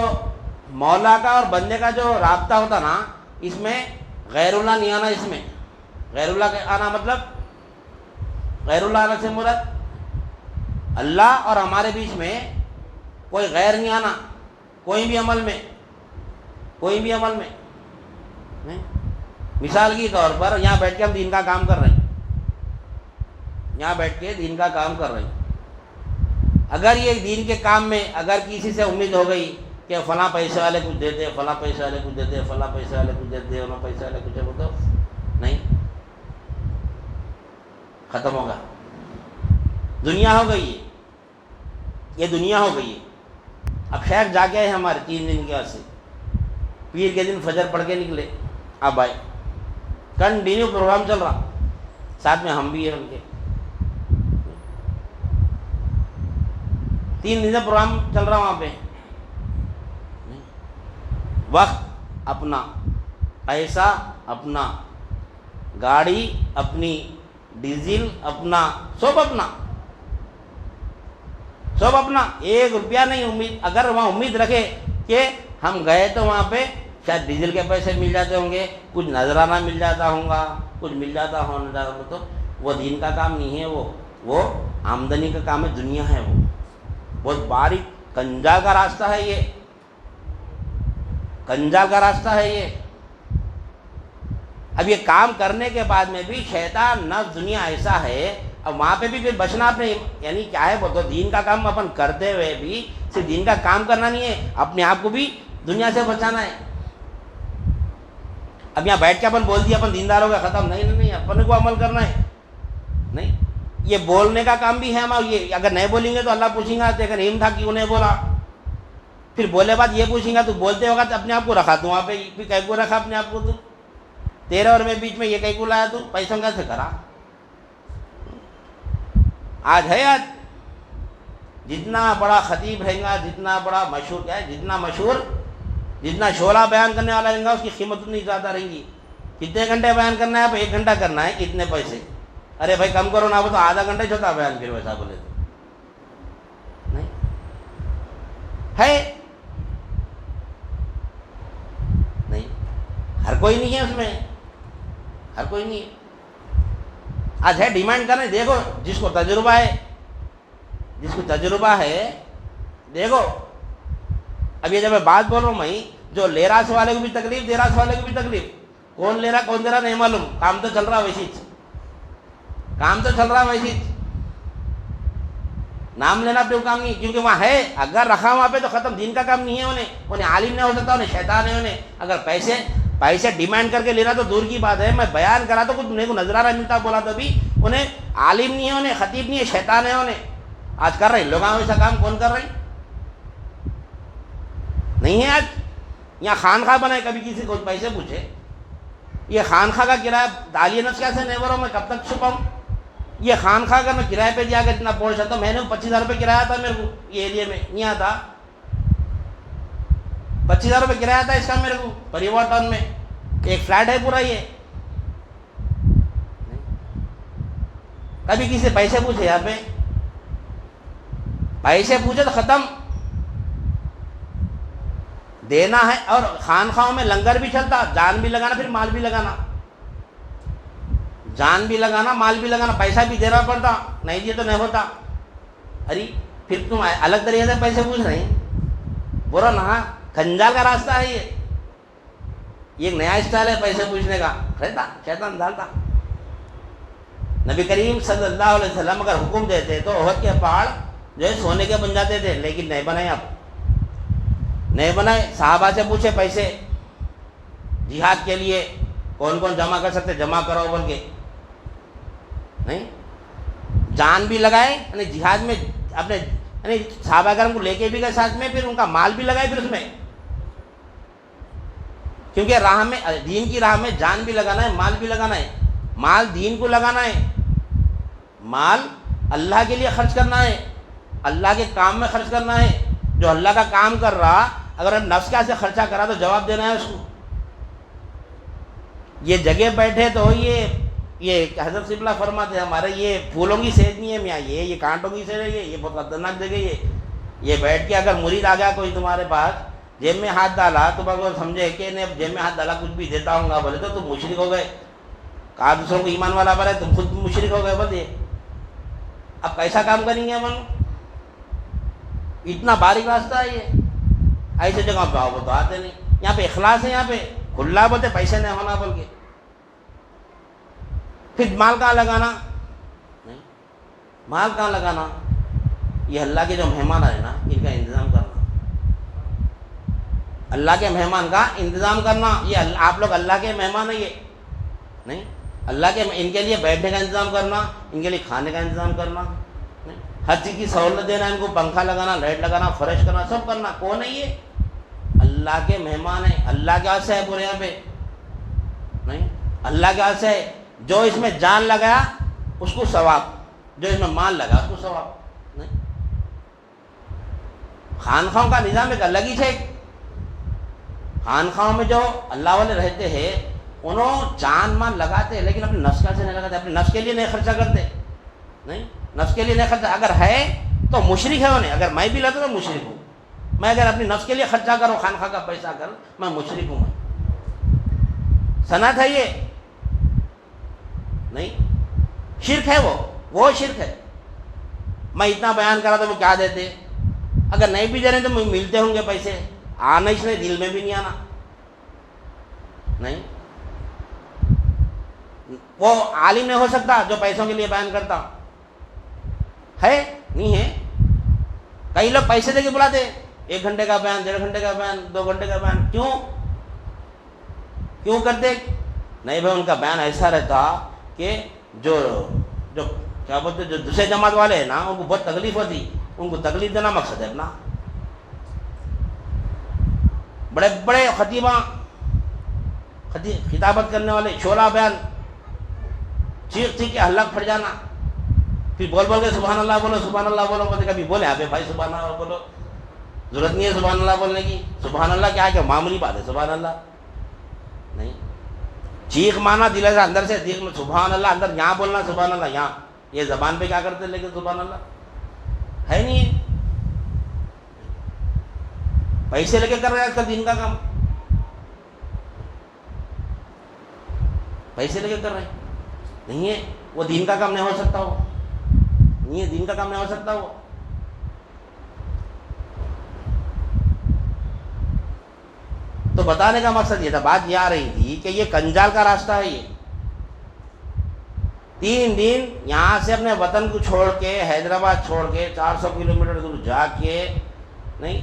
مولا کا اور بندے کا جو رابطہ ہوتا نا، اس میں غیر اللہ نہیں آنا. اس میں غیر اللہ کے آنا مطلب، غیر اللہ آنا سے مراد اللہ اور ہمارے بیچ میں کوئی غیر نہیں آنا، کوئی بھی عمل میں نہیں. مثال کے طور پر یہاں بیٹھ کے ہم دین کا کام کر رہے ہیں، یہاں بیٹھ کے دین کا کام کر رہے ہیں، اگر یہ دین کے کام میں اگر کسی سے امید ہو گئی کہ فلاں پیسے والے کچھ دیتے، فلاں پیسے والے کچھ دیتے، فلاں پیسے والے کچھ دیتے، انہوں پیسے والے کچھ دیتے، نہیں، ختم ہوگا، دنیا ہو گئی ہے، یہ دنیا ہو گئی ہے۔ اب شیخ جا کے آئے ہمارے 3 دن کے واسطے، پیر کے دن فجر پڑھ کے نکلے، اب آئے، کنٹینیو پروگرام چل رہا، ساتھ میں ہم بھی ہیں ان کے، 3 دن سے پروگرام چل رہا وہاں پہ، وقت اپنا، پیسہ اپنا، گاڑی اپنی، ڈیزل اپنا، سب اپنا، سب اپنا، 1 روپیہ نہیں امید۔ اگر وہاں امید رکھے کہ ہم گئے تو وہاں پہ شاید ڈیزل کے پیسے مل جاتے ہوں گے، کچھ نذرانہ مل جاتا ہوگا، کچھ مل جاتا ہوگا، تو وہ دین کا کام نہیں ہے، وہ آمدنی کا کام ہے، دنیا ہے، وہ بہت باریک کنجال کا راستہ ہے، یہ کنجال کا راستہ ہے یہ۔ اب یہ کام کرنے کے بعد میں بھی شیطان نفس دنیا ایسا ہے، اب وہاں پہ بھی پھر بچنا اپنے، یعنی کیا ہے بولو، دین کا کام اپن کرتے ہوئے بھی صرف دین کا کام کرنا نہیں ہے، اپنے آپ کو بھی دنیا سے بچانا ہے۔ اب یہاں بیٹھ کے اپن بول دیا اپن دیندار ہو گیا، ختم، نہیں، اپن کو عمل کرنا ہے، نہیں، یہ بولنے کا کام بھی ہے ہمارا، یہ اگر نہیں بولیں گے تو اللہ پوچھیں گا دیکھ رحیم تھا کیوں نہیں بولا، پھر بولے بعد یہ پوچھیں گا تو بولتے ہوگا تو اپنے آپ کو رکھا تو وہاں پہ، پھر کہیں کو رکھا اپنے آپ کو، تو تیرے اور میں بیچ میں یہ کہیں کو لایا، تو پیسوں کیسے کرا؟ آج ہے، آج جتنا بڑا خطیب رہے گا، جتنا بڑا مشہور، کیا ہے، جتنا مشہور، جتنا شعلہ بیان کرنے والا رہے گا، اس کی قیمت اتنی زیادہ رہیں گی۔ کتنے گھنٹے بیان کرنا ہے؟ آپ 1 گھنٹہ کرنا ہے، کتنے پیسے؟ ارے بھائی کم کرو نا، وہ تو آدھا گھنٹہ چھوٹا بیان، پھر ویسا بولے تو نہیں ہے، نہیں، ہر کوئی نہیں ہے اس میں، ہر کوئی نہیں ہے۔ آج ہے ڈیمانڈ کرنے، دیکھو جس کو تجربہ ہے، جس کو تجربہ ہے، دیکھو اب یہ جب میں بات بول رہا ہوں، میں جو لے رہا سے والے کو بھی تکلیف، دے رہا سے والے کو بھی تکلیف، کون لے رہا کون دے رہا نہیں معلوم، کام تو چل رہا ویسی، کام تو چل رہا ویسی، نام لینا پہ کام نہیں، کیونکہ وہاں ہے، اگر رکھا وہاں پہ تو ختم، دین کا کام نہیں ہے، انہیں عالم نہیں ہو سکتا، انہیں شیطان ہے، انہیں اگر پیسے ڈیمانڈ کر کے لینا تو دور کی بات ہے، میں بیان کرا تو کچھ میرے کو نظرانہ ملتا بولا تو بھی انہیں عالم نہیں ہے، انہیں خطیب نہیں ہے، شیطان ہے انہیں۔ آج کر رہے لوگ ایسا کام، کون کر رہے نہیں ہے؟ آج یہاں خانخواہ بنائے، کبھی کسی کو پیسے پوچھے، یہ خانخواہ کا کرایہ دالی نفس کیسے نہیں بھروں، میں کب تک چھپاؤں؟ یہ خانخواہ اگر میں کرایہ پہ دیا کر اتنا پہنچ جاتا، میں نے 25,000 روپے کرایہ تھا میرے کو، یہ ایریے میں یہاں تھا 25,000 روپے کرایہ تھا اس کا میرے کو، پریوار ٹاؤن میں، ایک فلیٹ ہے پورا یہ۔ کبھی کسی سے پیسے پوچھے، یہاں پہ پیسے پوچھے تو ختم، دینا ہے۔ اور خانخواہوں میں لنگر بھی چلتا، جان بھی لگانا، پھر مال بھی لگانا، جان بھی لگانا، مال بھی لگانا، پیسہ بھی دینا پڑتا، نہیں دیے تو نہیں ہوتا۔ ارے پھر تم الگ طریقے سے پیسے پوچھ رہے ہیں، بولو نا، کنجال کا راستہ ہے یہ ایک نیا اسٹائل ہے پیسے پوچھنے کا، رہتا شیطان ڈالتا۔ نبی کریم صلی اللہ علیہ وسلم اگر حکم دیتے تو احد کے پہاڑ جو ہے سونے کے بن جاتے تھے، لیکن نہیں بنائے، آپ نہیں بنائے۔ صحابہ سے پوچھے پیسے جہاد کے لیے کون کون جمع کر سکتے، جمع کرو بول کے، نہیں، جان بھی لگائے، یعنی جہاد میں اپنے، یعنی صحابہ کرام کو لے کے بھی گئے ساتھ میں، پھر ان کا مال بھی لگائے، پھر اس میں، کیونکہ راہ میں، دین کی راہ میں جان بھی لگانا ہے، مال بھی لگانا ہے۔ مال دین کو لگانا ہے، مال اللہ کے لیے خرچ کرنا ہے، اللہ کے کام میں خرچ کرنا ہے۔ جو اللہ کا کام کر رہا، اگر نفس کا سے خرچہ کرا تو جواب دینا ہے اس کو۔ یہ جگہ بیٹھے تو یہ حضرت سبلہ فرماتے ہیں ہمارے، یہ پھولوں کی صحت نہیں ہے میاں، یہ کانٹوں کی صحت ہے، یہ بہت خطرناک جگہ ہے۔ یہ بیٹھ کے اگر مرید آ گیا کوئی تمہارے پاس، جیب میں ہاتھ ڈالا، تم اگر سمجھے کہ نہیں جیب میں ہاتھ ڈالا کچھ بھی دیتا ہوں گا بولے تو تم مشرک ہو گئے، کہا دوسروں کو ایمان والا بولے تم خود مشرک ہو گئے بولے۔ اب کیسا کام کریں گے ہم؟ اتنا باریک راستہ ہے یہ، ایسے جگہ پہ آؤ تو آتے نہیں۔ یہاں پہ اخلاص ہے، یہاں پہ کھلا بولتے پیسے نہیں ہونا بول کے، پھر مال کہاں لگانا؟ نہیں، مال کہاں لگانا؟ یہ اللہ کے جو مہمان آئے نا ان کا انتظام کرنا، اللہ کے مہمان کا انتظام کرنا. یہ آپ لوگ اللہ کے مہمان ہیں، یہ نہیں اللہ کے، ان کے لیے بیٹھنے کا انتظام کرنا، ان کے لیے کھانے کا انتظام کرنا، ہر چیز کی سہولت دینا، ان کو پنکھا لگانا، لائٹ لگانا، فرش کرنا، سب کرنا. کون ہے یہ؟ اللہ کے مہمان ہیں. اللہ کے ہاتھ سے ہے پورے یہاں پہ نہیں، اللہ کے ہاتھ سے ہے. جو اس میں جان لگایا اس کو ثواب، جو اس میں مال لگا اس کو ثواب نہیں. خانخواہوں کا نظام ایک الگ ہی ہے. خانخواہوں میں جو اللہ والے رہتے ہیں انہوں جان مال لگاتے ہیں، لیکن اپنے نفس کا سے نہیں لگاتے، اپنے نفس کے لیے نہیں خرچہ کرتے نہیں، نفس کے لیے نہیں خرچہ. اگر ہے تو مشرک ہے انہیں. اگر میں بھی لاتا تو مشرک ہوں. میں اگر اپنی نفس کے لیے خرچہ کروں، خانخواہ کا پیسہ کر، میں مشرک ہوں. میں صنعت ہے یہ نہیں، شرک ہے. وہ شرک ہے. میں اتنا بیان کرا تو وہ کیا دیتے؟ اگر نہیں بھی دے رہے تو ملتے ہوں گے پیسے. آنا اس نے دل میں بھی نہیں آنا نہیں. وہ عالم نہیں ہو سکتا جو پیسوں کے لیے بیان کرتا ہے، نہیں ہے. کئی لوگ پیسے دے کے بلاتے، 1 گھنٹے کا بیان، 1.5 گھنٹے کا بیان، 2 گھنٹے کا بیان. کیوں کرتے؟ نہیں بھائی، ان کا بیان ایسا رہتا کہ جو کیا بولتے، جو دوسرے جماعت والے ہیں نا ان کو بہت تکلیف ہوتی. ان کو تکلیف دینا مقصد ہے اپنا. بڑے بڑے خطابت کرنے والے، شعلہ بیان، چیخ چیخ کے حلق پھٹ جانا، پھر بول کے سبحان اللہ بولو، سبحان اللہ بولو. بولتے کبھی بولے آپ بھائی سبحان اللہ بولو، ضرورت نہیں ہے سبحان اللہ بولنے کی. سبحان اللہ کیا ہے کہ معمولی بات ہے سبحان اللہ نہیں. چیخ مانا دل سے، اندر سے دل میں سبحان اللہ، اندر یہاں بولنا سبحان اللہ یہاں. یہ زبان پہ کیا کرتے لیکن سبحان اللہ ہے نہیں. پیسے لے کے کر رہے ہیں آج کل دین کا کام، پیسے لے کے کر رہے ہیں. نہیں ہے وہ دین کا کام نہیں ہو سکتا. وہ نہیں ہے، دین کا کام نہیں ہو سکتا. وہ تو بتانے کا مقصد یہ تھا، بات یہ آ رہی تھی کہ یہ کنجال کا راستہ ہے. یہ 3 دن یہاں سے اپنے وطن کو چھوڑ کے، حیدرآباد چھوڑ کے 400 کلومیٹر دور جا کے نہیں،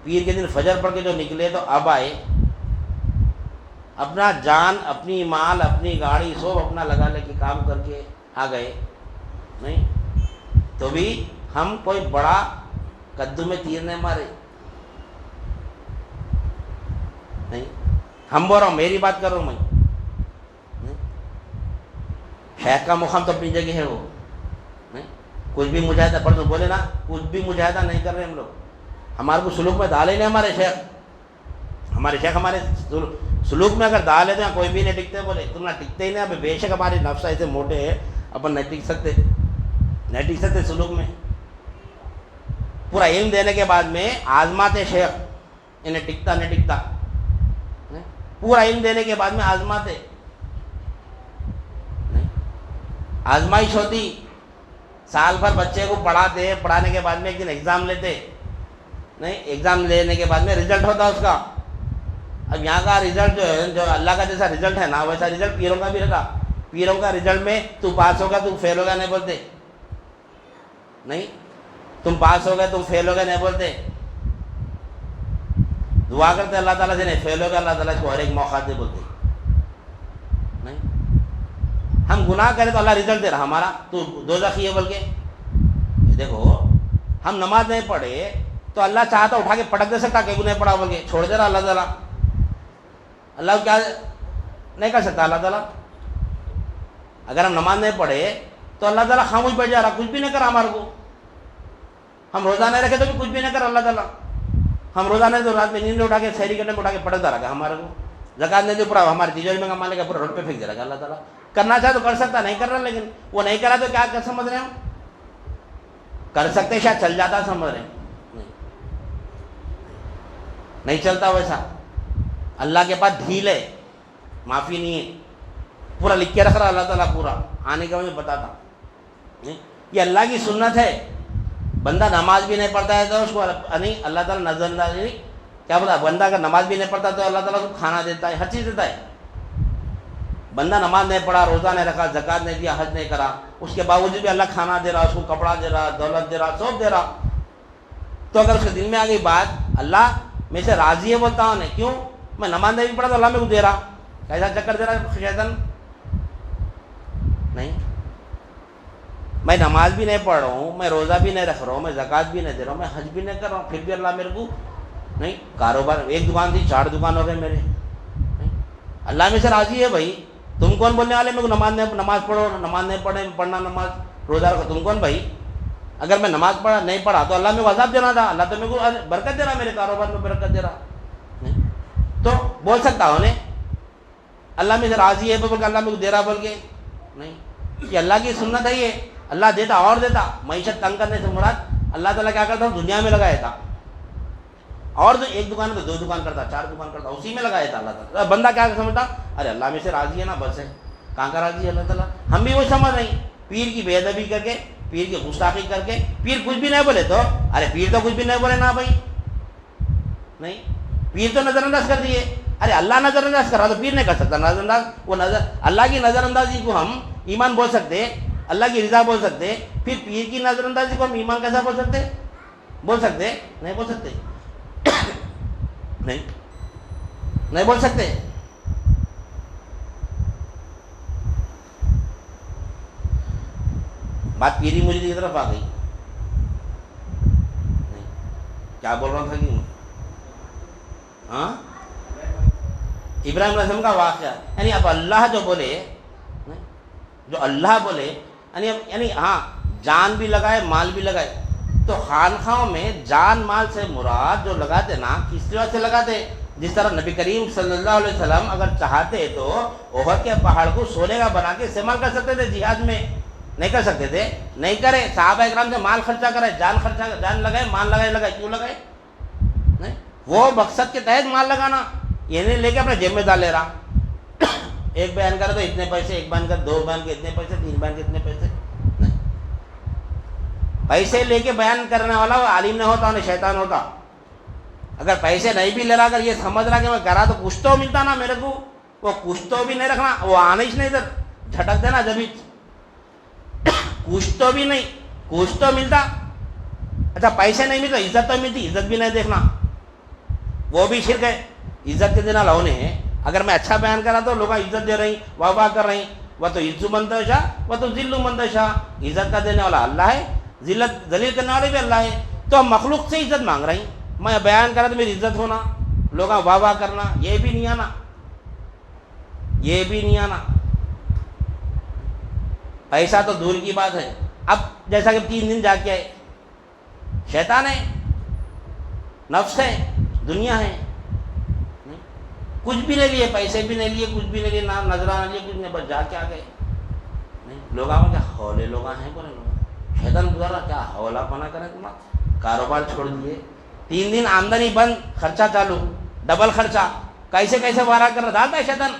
پیر کے دن فجر پڑھ کے جو نکلے تو اب آئے. اپنا جان، اپنی مال، اپنی گاڑی سب اپنا لگا لے کے کام کر کے آ گئے نہیں. تو بھی ہم کوئی بڑا کدو میں تیر نہیں مارے نہیں. ہم بول رہا ہوں، میری بات کر رہا ہوں میں. شیخ کا مقام تو اپنی جگہ ہے. وہ نہیں کچھ بھی مجاہدہ پر تو بولے نا، کچھ بھی مجاہدہ نہیں کر رہے ہم لوگ. ہمارے کو سلوک میں ڈالے نہیں ہمارے شیخ. ہمارے شیخ ہمارے سلوک میں اگر ڈالے تو کوئی بھی نہیں ٹکتے. بولے تم نہ ٹکتے ہی نہیں. ابھی بے شک ہمارے نفس ایسے موٹے ہیں، اپن نہیں ٹک سکتے سلوک میں. پورا علم دینے کے بعد میں آزماتے شیخ، انہیں ٹکتا نہیں ٹکتا. پورا علم دینے کے بعد میں آزماتے. آزمائش ہوتی، سال بھر بچے کو پڑھاتے، پڑھانے کے بعد میں ایک دن ایگزام لیتے نہیں. ایگزام لینے کے بعد میں رزلٹ ہوتا اس کا. اب یہاں کا رزلٹ جو ہے، جو اللہ کا جیسا رزلٹ ہے نا ویسا رزلٹ پیروں کا بھی رہتا. پیروں کا رزلٹ میں تو پاس ہوگا تو فیل ہوگا نہیں بولتے نہیں. تم پاس ہو گئے تم فیل ہو گئے نہیں بولتے. دعا کرتے اللہ تعالیٰ سے، نہیں فیل ہو گئے اللہ تعالیٰ کو اور ایک موقع دے بولتے نہیں. ہم گناہ کریں تو اللہ رزلٹ دے رہا ہمارا، تو دوزخی ہے بول کے. دیکھو ہم نماز نہیں پڑھے تو اللہ چاہتا اٹھا کے پٹک دے سکتا کہ نہیں پڑھا بول کے چھوڑ دے رہا اللہ تعالیٰ. اللہ کیا نہیں کر سکتا اللہ تعالیٰ. اگر ہم نماز نہیں پڑھے تو اللہ تعالیٰ خاموش بیٹھ جا رہا، کچھ بھی نہیں کرا ہمارے کو. ہم روزہ نہیں رکھے تو بھی کچھ بھی نہیں کرا اللہ تعالیٰ. ہم روزہ نہیں تو رات میں نیند اٹھا کے سحری کرنے میں اٹھا کے پٹکتا رکھا ہمارے کو. زکات نہیں تو پورا ہماری تجوری میں کما لے گا، پورا روڈ پہ پھینک دے رہا اللہ تعالیٰ. کرنا چاہے تو کر سکتا، نہیں کر رہا. لیکن وہ نہیں کرا تو کیا کر سمجھ رہے ہم؟ کر سکتے شاید چل جاتا سمجھ رہے نہیں چلتا ویسا. اللہ کے پاس ڈھیل ہے، معافی نہیں ہے. پورا لکھ کے رکھ رہا اللہ تعالیٰ، پورا آنے کا مجھے بتاتا. یہ اللہ کی سنت ہے. بندہ نماز بھی نہیں پڑھتا ہے تو اس کو نہیں اللہ تعالیٰ نظر انداز نہیں کیا بتا. بندہ اگر نماز بھی نہیں پڑھتا تو اللہ تعالیٰ کو کھانا دیتا ہے، ہر چیز دیتا ہے بندہ نماز نہیں پڑھا، روزہ نہیں رکھا، زکوٰۃ نہیں دیا، حج نہیں کرا، اس کے باوجود بھی اللہ کھانا دے رہا، اس کو کپڑا دے رہا، دولت دے رہا، سب دے رہا، تو اگر اس کے دل میں آ گئی بات اللہ میں سے راضی ہے بولتا ہوں نہیں، کیوں میں نماز نہیں پڑھا تو اللہ میرے کو دے رہا، کیسا چکر دے رہا ہے شیطان؟ نہیں، میں نماز بھی نہیں پڑھ رہا ہوں، میں روزہ بھی نہیں رکھ رہا ہوں، میں زکوٰۃ بھی نہیں دے رہا ہوں، میں حج بھی نہیں کر رہا ہوں، پھر بھی اللہ میرے کو نہیں، کاروبار ایک دکان تھی 4 دکان ہو گئے میرے، نہیں، اللہ میں سے راضی ہے بھائی، تم کون بولنے والے میرے کو نماز پڑھو، نماز نہیں پڑھنا نماز روزہ رکھو، تم کون بھائی؟ اگر میں نماز نہیں پڑھا تو اللہ میرے کو عذاب دینا تھا، اللہ تو میرے کو برکت دے رہا، میرے کاروبار میں برکت دے رہا، نہیں تو بول سکتا ہوں نے اللہ میں سے راضی ہے بول کے اللہ میرے کو دے رہا بول کے؟ نہیں، یہ اللہ کی سنت ہے، یہ اللہ دیتا اور دیتا، معیشت تنگ کرنے سے مراد اللہ تعالیٰ کیا کرتا ہوں دنیا میں لگایا تھا، اور جو ایک دکان میں 2 دکان کرتا، 4 دکان کرتا، اسی میں لگایا تھا اللہ تعالیٰ۔ بندہ کیا سمجھتا، ارے اللہ میں سے راضی ہے نا، بس ہے، کہاں کا راضی ہے اللہ تعالیٰ؟ ہم بھی وہ سمجھ نہیں، پیر کی بے ادبی کر کے، پیر کی گستاخی کر کے، پیر کچھ بھی نہیں بولے تو ارے پیر تو کچھ بھی نہیں بولے نا بھائی، نہیں، پیر تو نظر انداز کر دیے، ارے اللہ نظر انداز کر رہا تو پیر نہیں کر سکتا نظر انداز، وہ نظر اللہ کی نظر اندازی کو ہم ایمان بول سکتے، اللہ کی رضا بول سکتے، پھر پیر کی نظر اندازی کو ہم ایمان کیسا بول سکتے؟ نہیں بول سکتے نہیں بول سکتے۔ بات پیری مریدی کی طرف آ گئی، نہیں کیا بول رہا تھا کہ ہاں ابراہیم علیہ السلام کا واقعہ، یعنی اب اللہ جو بولے، جو اللہ بولے، یعنی ہاں جان بھی لگائے مال بھی لگائے، تو خانخواہوں میں جان مال سے مراد جو لگاتے نا کس طرح سے لگاتے؟ جس طرح نبی کریم صلی اللہ علیہ وسلم اگر چاہتے تو احد کے پہاڑ کو سونے کا بنا کے استعمال کر سکتے تھے جہاد میں، نہیں کر سکتے تھے؟ نہیں کرے، صحابہ اکرام سے مال خرچہ کرے، جان لگائے، مال لگائے، کیوں لگائے؟ نہیں، وہ مقصد کے تحت مال لگانا، یہ نہیں لے کے اپنے جیب میں ڈال لے رہا، ایک بیان کرے تو اتنے پیسے، ایک بیان کر 2 بیان کے اتنے پیسے، 3 بیان کے اتنے پیسے، نہیں، پیسے لے کے بیان کرنے والا وہ عالم نہیں ہوتا، انہیں شیطان ہوتا۔ اگر پیسے نہیں بھی لے رہا، اگر یہ سمجھ رہا کہ میں کرا تو کچھ تو ملتا نا میرے کو، وہ کچھ تو بھی نہیں رکھنا، وہ آنا ہی نہیں ادھر، جھٹک دینا جبھی، کچھ تو بھی نہیں، کچھ تو ملتا، اچھا پیسے نہیں ملتا، عزت تو ملتی، عزت بھی نہیں دیکھنا، وہ بھی شرک ہے، عزت کے دینا لاؤنے ہیں، اگر میں اچھا بیان کرا تو لوگ عزت دے رہی، واہ واہ کر رہی، وہ تو عزو منتشا وہ تو ذل منتشا، عزت کا دینے والا اللہ ہے، ذلت ذلیل کرنے والے بھی اللہ ہے، تو ہم مخلوق سے عزت مانگ رہی، میں بیان کرا تو میری عزت ہونا، لوگ واہ واہ کرنا، یہ بھی نہیں آنا، یہ بھی نہیں آنا، پیسہ تو دور کی بات ہے۔ اب جیسا کہ 3 دن جا کے آئے، شیطان ہے، نفس ہے، دنیا ہے، کچھ بھی نہیں لیے، پیسے بھی نہیں لیے، کچھ بھی نہیں لیے، نام نظرانہ لیے، کچھ نہیں، بس جا کے آ گئے، نہیں لوگ آؤ کیا ہولے لوگ ہیں بولے لوگ، شیطان گزارا کیا ہولا پنا کریں تمہارا، کاروبار چھوڑ دیے، 3 دن آمدنی بند، خرچہ چالو، ڈبل خرچہ، کیسے وارہ کر رہا، ڈالتا ہے شیطان،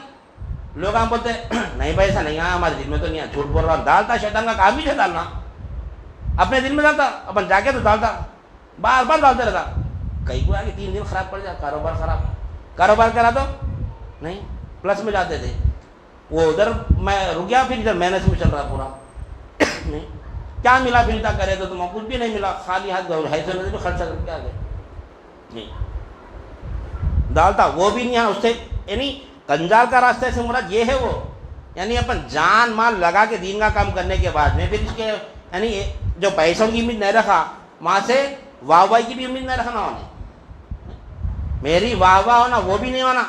لوگ ہم بولتے نہیں بھائی ایسا نہیں آیا ہمارے دل میں تو نہیں آیا، جھوٹ بول رہا، ڈالتا شیطان کا کام ہی ہے ڈالنا، اپنے دل میں ڈالتا، اپن جا کے تو ڈالتا، بار بار ڈالتے رہتا، کئی کو آگے 3 دن خراب پڑ جائے، کاروبار خراب، کاروبار کرا تو نہیں پلس میں جاتے تھے، وہ ادھر میں رک گیا، پھر ادھر مائنس میں چل رہا پورا، نہیں کیا ملا پھرتا کرے تو تمہیں کچھ بھی نہیں ملا، خالی ہاتھ گئے، 250 بھی خرچہ کر کے آ گئے، نہیں ڈالتا وہ بھی نہیں ہے، اس سے یعنی کنجال کا راستہ سے مراد یہ ہے، وہ یعنی اپن جان مال لگا کے دین کا کام کرنے کے بعد میں پھر اس کے یعنی جو پیسوں کی امید نہیں رکھا، وہاں سے واہ واہ کی بھی امید نہیں رکھنا، انہیں میری واہ واہ ہونا وہ بھی نہیں ہونا،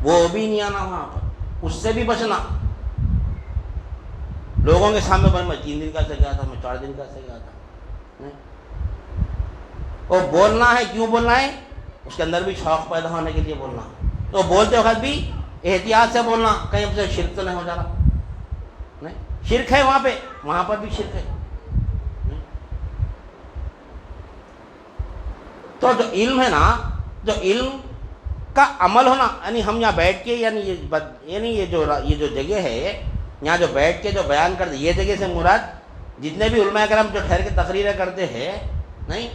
وہ بھی نہیں آنا وہاں پر، اس سے بھی بچنا، لوگوں کے سامنے پر میں 3 دن کا سے گیا تھا، میں 4 دن کا سے گیا تھا، وہ بولنا ہے، کیوں بولنا ہے؟ اس کے اندر بھی شوق پیدا ہونے کے لیے بولنا، تو بولتے وقت بھی احتیاط سے بولنا، کہیں سے شرک تو نہیں ہو جا رہا، نہیں شرک ہے وہاں پر بھی شرک ہے، تو جو علم ہے نا، جو علم کا عمل ہونا، یعنی ہم یہاں بیٹھ کے یعنی یہ جو جگہ ہے، یہاں جو بیٹھ کے جو بیان کرتے، یہ جگہ سے مراد جتنے بھی علماء کرام جو ٹھہر کے تقریریں کرتے ہیں، نہیں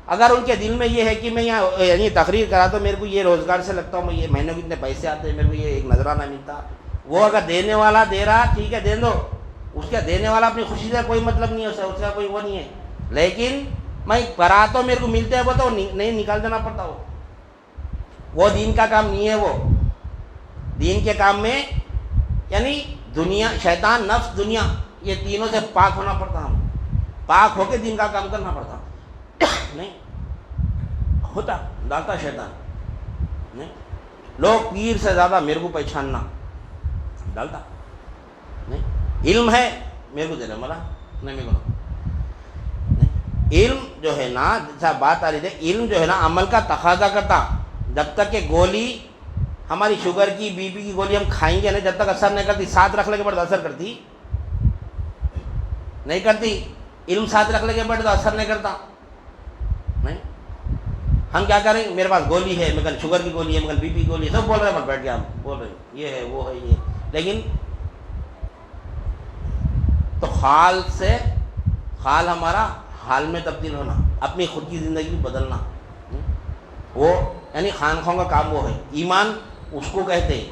اگر ان کے دل میں یہ ہے کہ میں یہاں یعنی تقریر کرا تو میرے کو یہ روزگار سے لگتا ہوں، میں یہ مہینے کو اتنے پیسے آتے ہیں، میرے کو یہ ایک نذرانہ ملتا، وہ اگر دینے والا دے رہا ٹھیک ہے دے دو، اس کا دینے والا اپنی خوشی سے کوئی مطلب نہیں ہے، اس کا کوئی وہ نہیں ہے، لیکن میں کرا تو میرے کو ملتے ہیں وہ تو نہیں نکال دینا پڑتا، وہ دین کا کام نہیں ہے، وہ دین کے کام میں یعنی دنیا شیطان نفس دنیا یہ تینوں سے پاک ہونا پڑتا، ہم پاک ہو کے دین کا کام کرنا پڑتا، نہیں ہوتا ڈالتا شیطان، نہیں لوگ پیر سے زیادہ میرے کو پہچاننا ڈالتا، نہیں علم ہے میرے کو دینا ملا نہیں میرے کو علم جو ہے نا جیسا بات آ رہی تھی، علم جو ہے نا عمل کا تقاضا کرتا، جب تک کہ گولی ہماری شوگر کی بی پی کی گولی ہم کھائیں گے نا جب تک اثر نہیں کرتی، ساتھ رکھنے کے بعد اثر کرتی نہیں کرتی، علم ساتھ رکھنے کے بعد تو اثر نہیں کرتا، نہیں ہم کیا کریں میرے پاس گولی ہے، میں کل شوگر کی گولی ہے، میں کل بی پی کی گولی ہے، سب بول رہے ہیں بیٹھ کے ہم بول رہے ہیں یہ ہے وہ ہے یہ، لیکن تو خال سے خال ہمارا حال میں تبدیل ہونا، اپنی خود کی زندگی بدلنا، وہ یعنی خانخواہوں کا کام وہ ہے، ایمان اس کو کہتے ہیں،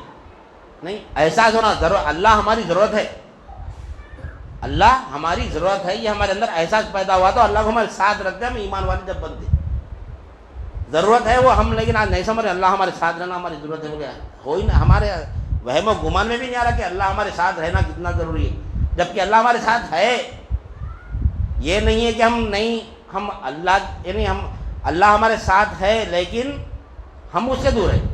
نہیں احساس ہونا ضرور اللہ ہماری ضرورت ہے، اللہ ہماری ضرورت ہے، یہ ہمارے اندر احساس پیدا ہوا تو اللہ کو ہمارے ساتھ رکھتے ہیں، ہم ایمان والے جب بنتے ضرورت ہے وہ ہم، لیکن آج نہیں سمجھ رہے اللہ ہمارے ساتھ رہنا ہماری ضرورت ہے، ہو ہی نہ ہمارے وہم و گمان میں بھی نہیں آ رہا کہ اللہ ہمارے ساتھ رہنا کتنا ضروری ہے، جبکہ اللہ ہمارے ساتھ ہے، یہ نہیں ہے کہ ہم نہیں ہم اللہ یعنی ہم اللہ ہمارے ساتھ ہے لیکن ہم اس سے دور ہیں،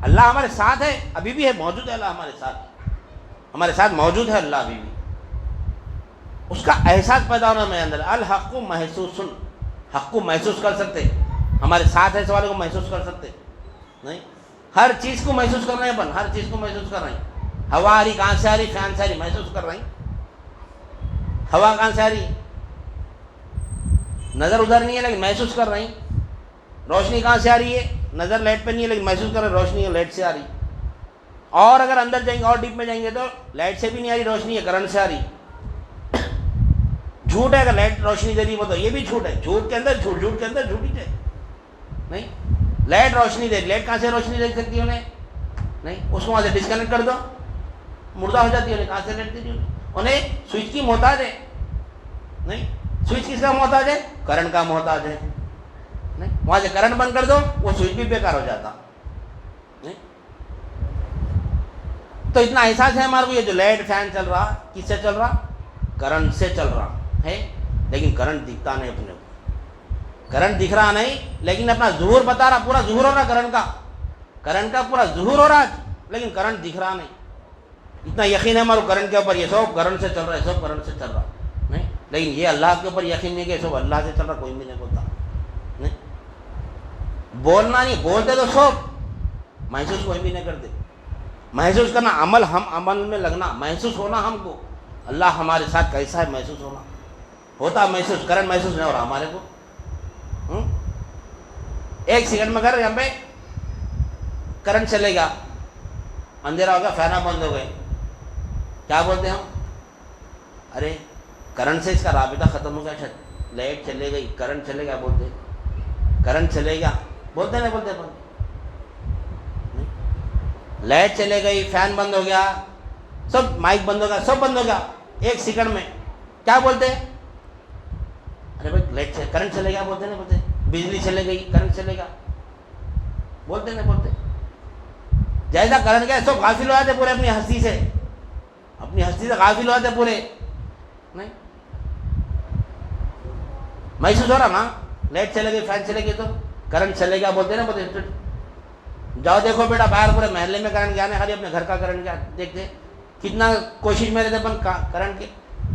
اللہ ہمارے ساتھ ہے ابھی بھی ہے، موجود ہے اللہ ہمارے ساتھ موجود ہے اللہ ابھی بھی، اس کا احساس پیدا ہونا میرے اندر، الحق محسوس، حق کو محسوس کر سکتے، ہمارے ساتھ ہے اس والے کو محسوس کر سکتے، نہیں ہر چیز کو محسوس کر رہے ہیں اپن، ہر چیز کو محسوس کر رہے ہیں، ہوا آ رہی کہاں سے آ رہی، فین سے آ رہی محسوس کر رہے ہیں، ہوا کہاں سے آ رہی نظر ادھر نہیں ہے لیکن محسوس کر رہے ہیں، روشنی کہاں سے آ رہی ہے نظر لائٹ پہ نہیں ہے لیکن محسوس کر رہے ہیں روشنی ہے لائٹ سے آ رہی، اور اگر اندر جائیں گے اور ڈیپ میں جائیں گے تو لائٹ سے بھی نہیں آ رہی روشنی ہے کرنٹ سے آ رہی، جھوٹ ہے اگر لائٹ روشنی دے رہی وہ تو یہ بھی جھوٹ ہے، جھوٹ کے اندر جھوٹ، جھوٹ کے اندر جھوٹ ہی ہے، نہیں لائٹ روشنی دے رہی، لائٹ کہاں سے روشنی دے سکتی ہے انہیں، نہیں اس کو وہاں سے ڈسکنیکٹ کر دو مردہ ہو جاتی ہے، انہیں کہاں سے لائٹ دے رہی انہیں سوئچ کی محتاج ہے، نہیں سوئچ کس کا محتاج ہے کرنٹ کا محتاج ہے، نہیں وہاں سے کرنٹ بند کر دو وہ سوئچ بھی بیکار ہو جاتا، نہیں تو اتنا احساس ہے ہمارے کو یہ جو لائٹ فین چل رہا کس سے چل رہا کرنٹ سے چل رہا ہے، لیکن کرنٹ دکھتا نہیں اپنے کو، کرنٹ دکھ رہا نہیں لیکن اپنا ظہور بتا رہا، پورا ظہور ہو رہا کرنٹ کا پورا ظہور ہو رہا لیکن کرنٹ دکھ رہا نہیں، اتنا یقین ہے ہمارے کرنٹ کے اوپر یہ سب کرنٹ سے چل رہا ہے، سب کرنٹ سے چل رہا نہیں، لیکن یہ اللہ کے اوپر یقین نہیں کہ سب اللہ سے چل رہا، کوئی بھی نہیں بولتا، نہیں بولنا نہیں بولتے تو سب محسوس کوئی بھی نہیں کرتے، محسوس کرنا عمل، ہم عمل میں لگنا، محسوس ہونا ہم کو اللہ ہمارے ساتھ کیسا ہے محسوس ہونا، ہوتا محسوس، کرنٹ محسوس نہیں ہو رہا ہمارے کو، ایک سیکنڈ میں اگر یہاں پہ کرنٹ چلے گا اندھیرا ہو گیا فینا بند ہو گئے کیا بولتے ہیں ہم، ارے کرنٹ سے اس کا رابطہ ختم ہو گیا، لائٹ چلے گئی کرنٹ چلے گا بولتے، کرنٹ چلے گا بولتے نہیں بولتے، لائٹ چلے گئی فین بند ہو گیا سب مائک بند ہو گیا سب بند ہو گیا ایک سیکنڈ میں، کیا بولتے ہیں ارے بھائی لائٹ کرنٹ چلے گا بولتے نہیں بولتے، بجلی چلے گئی کرنٹ چلے گا بولتے نہیں بولتے، جیسا کرنٹ گیا سب غافل ہو جاتے پورے اپنی ہستی سے، اپنی ہستی سے غافل ہو جاتے پورے، نہیں محسوس ہو رہا نا، لائٹ چلے گئی فین چلے گئی تو کرنٹ چلے گا بولتے نا بولتے، جاؤ دیکھو بیٹا باہر پورے محلے میں کرنٹ گیا نہیں، خالی اپنے گھر کا کرنٹ گیا، دیکھتے کتنا کوشش میں رہتے اپن کرنٹ کے،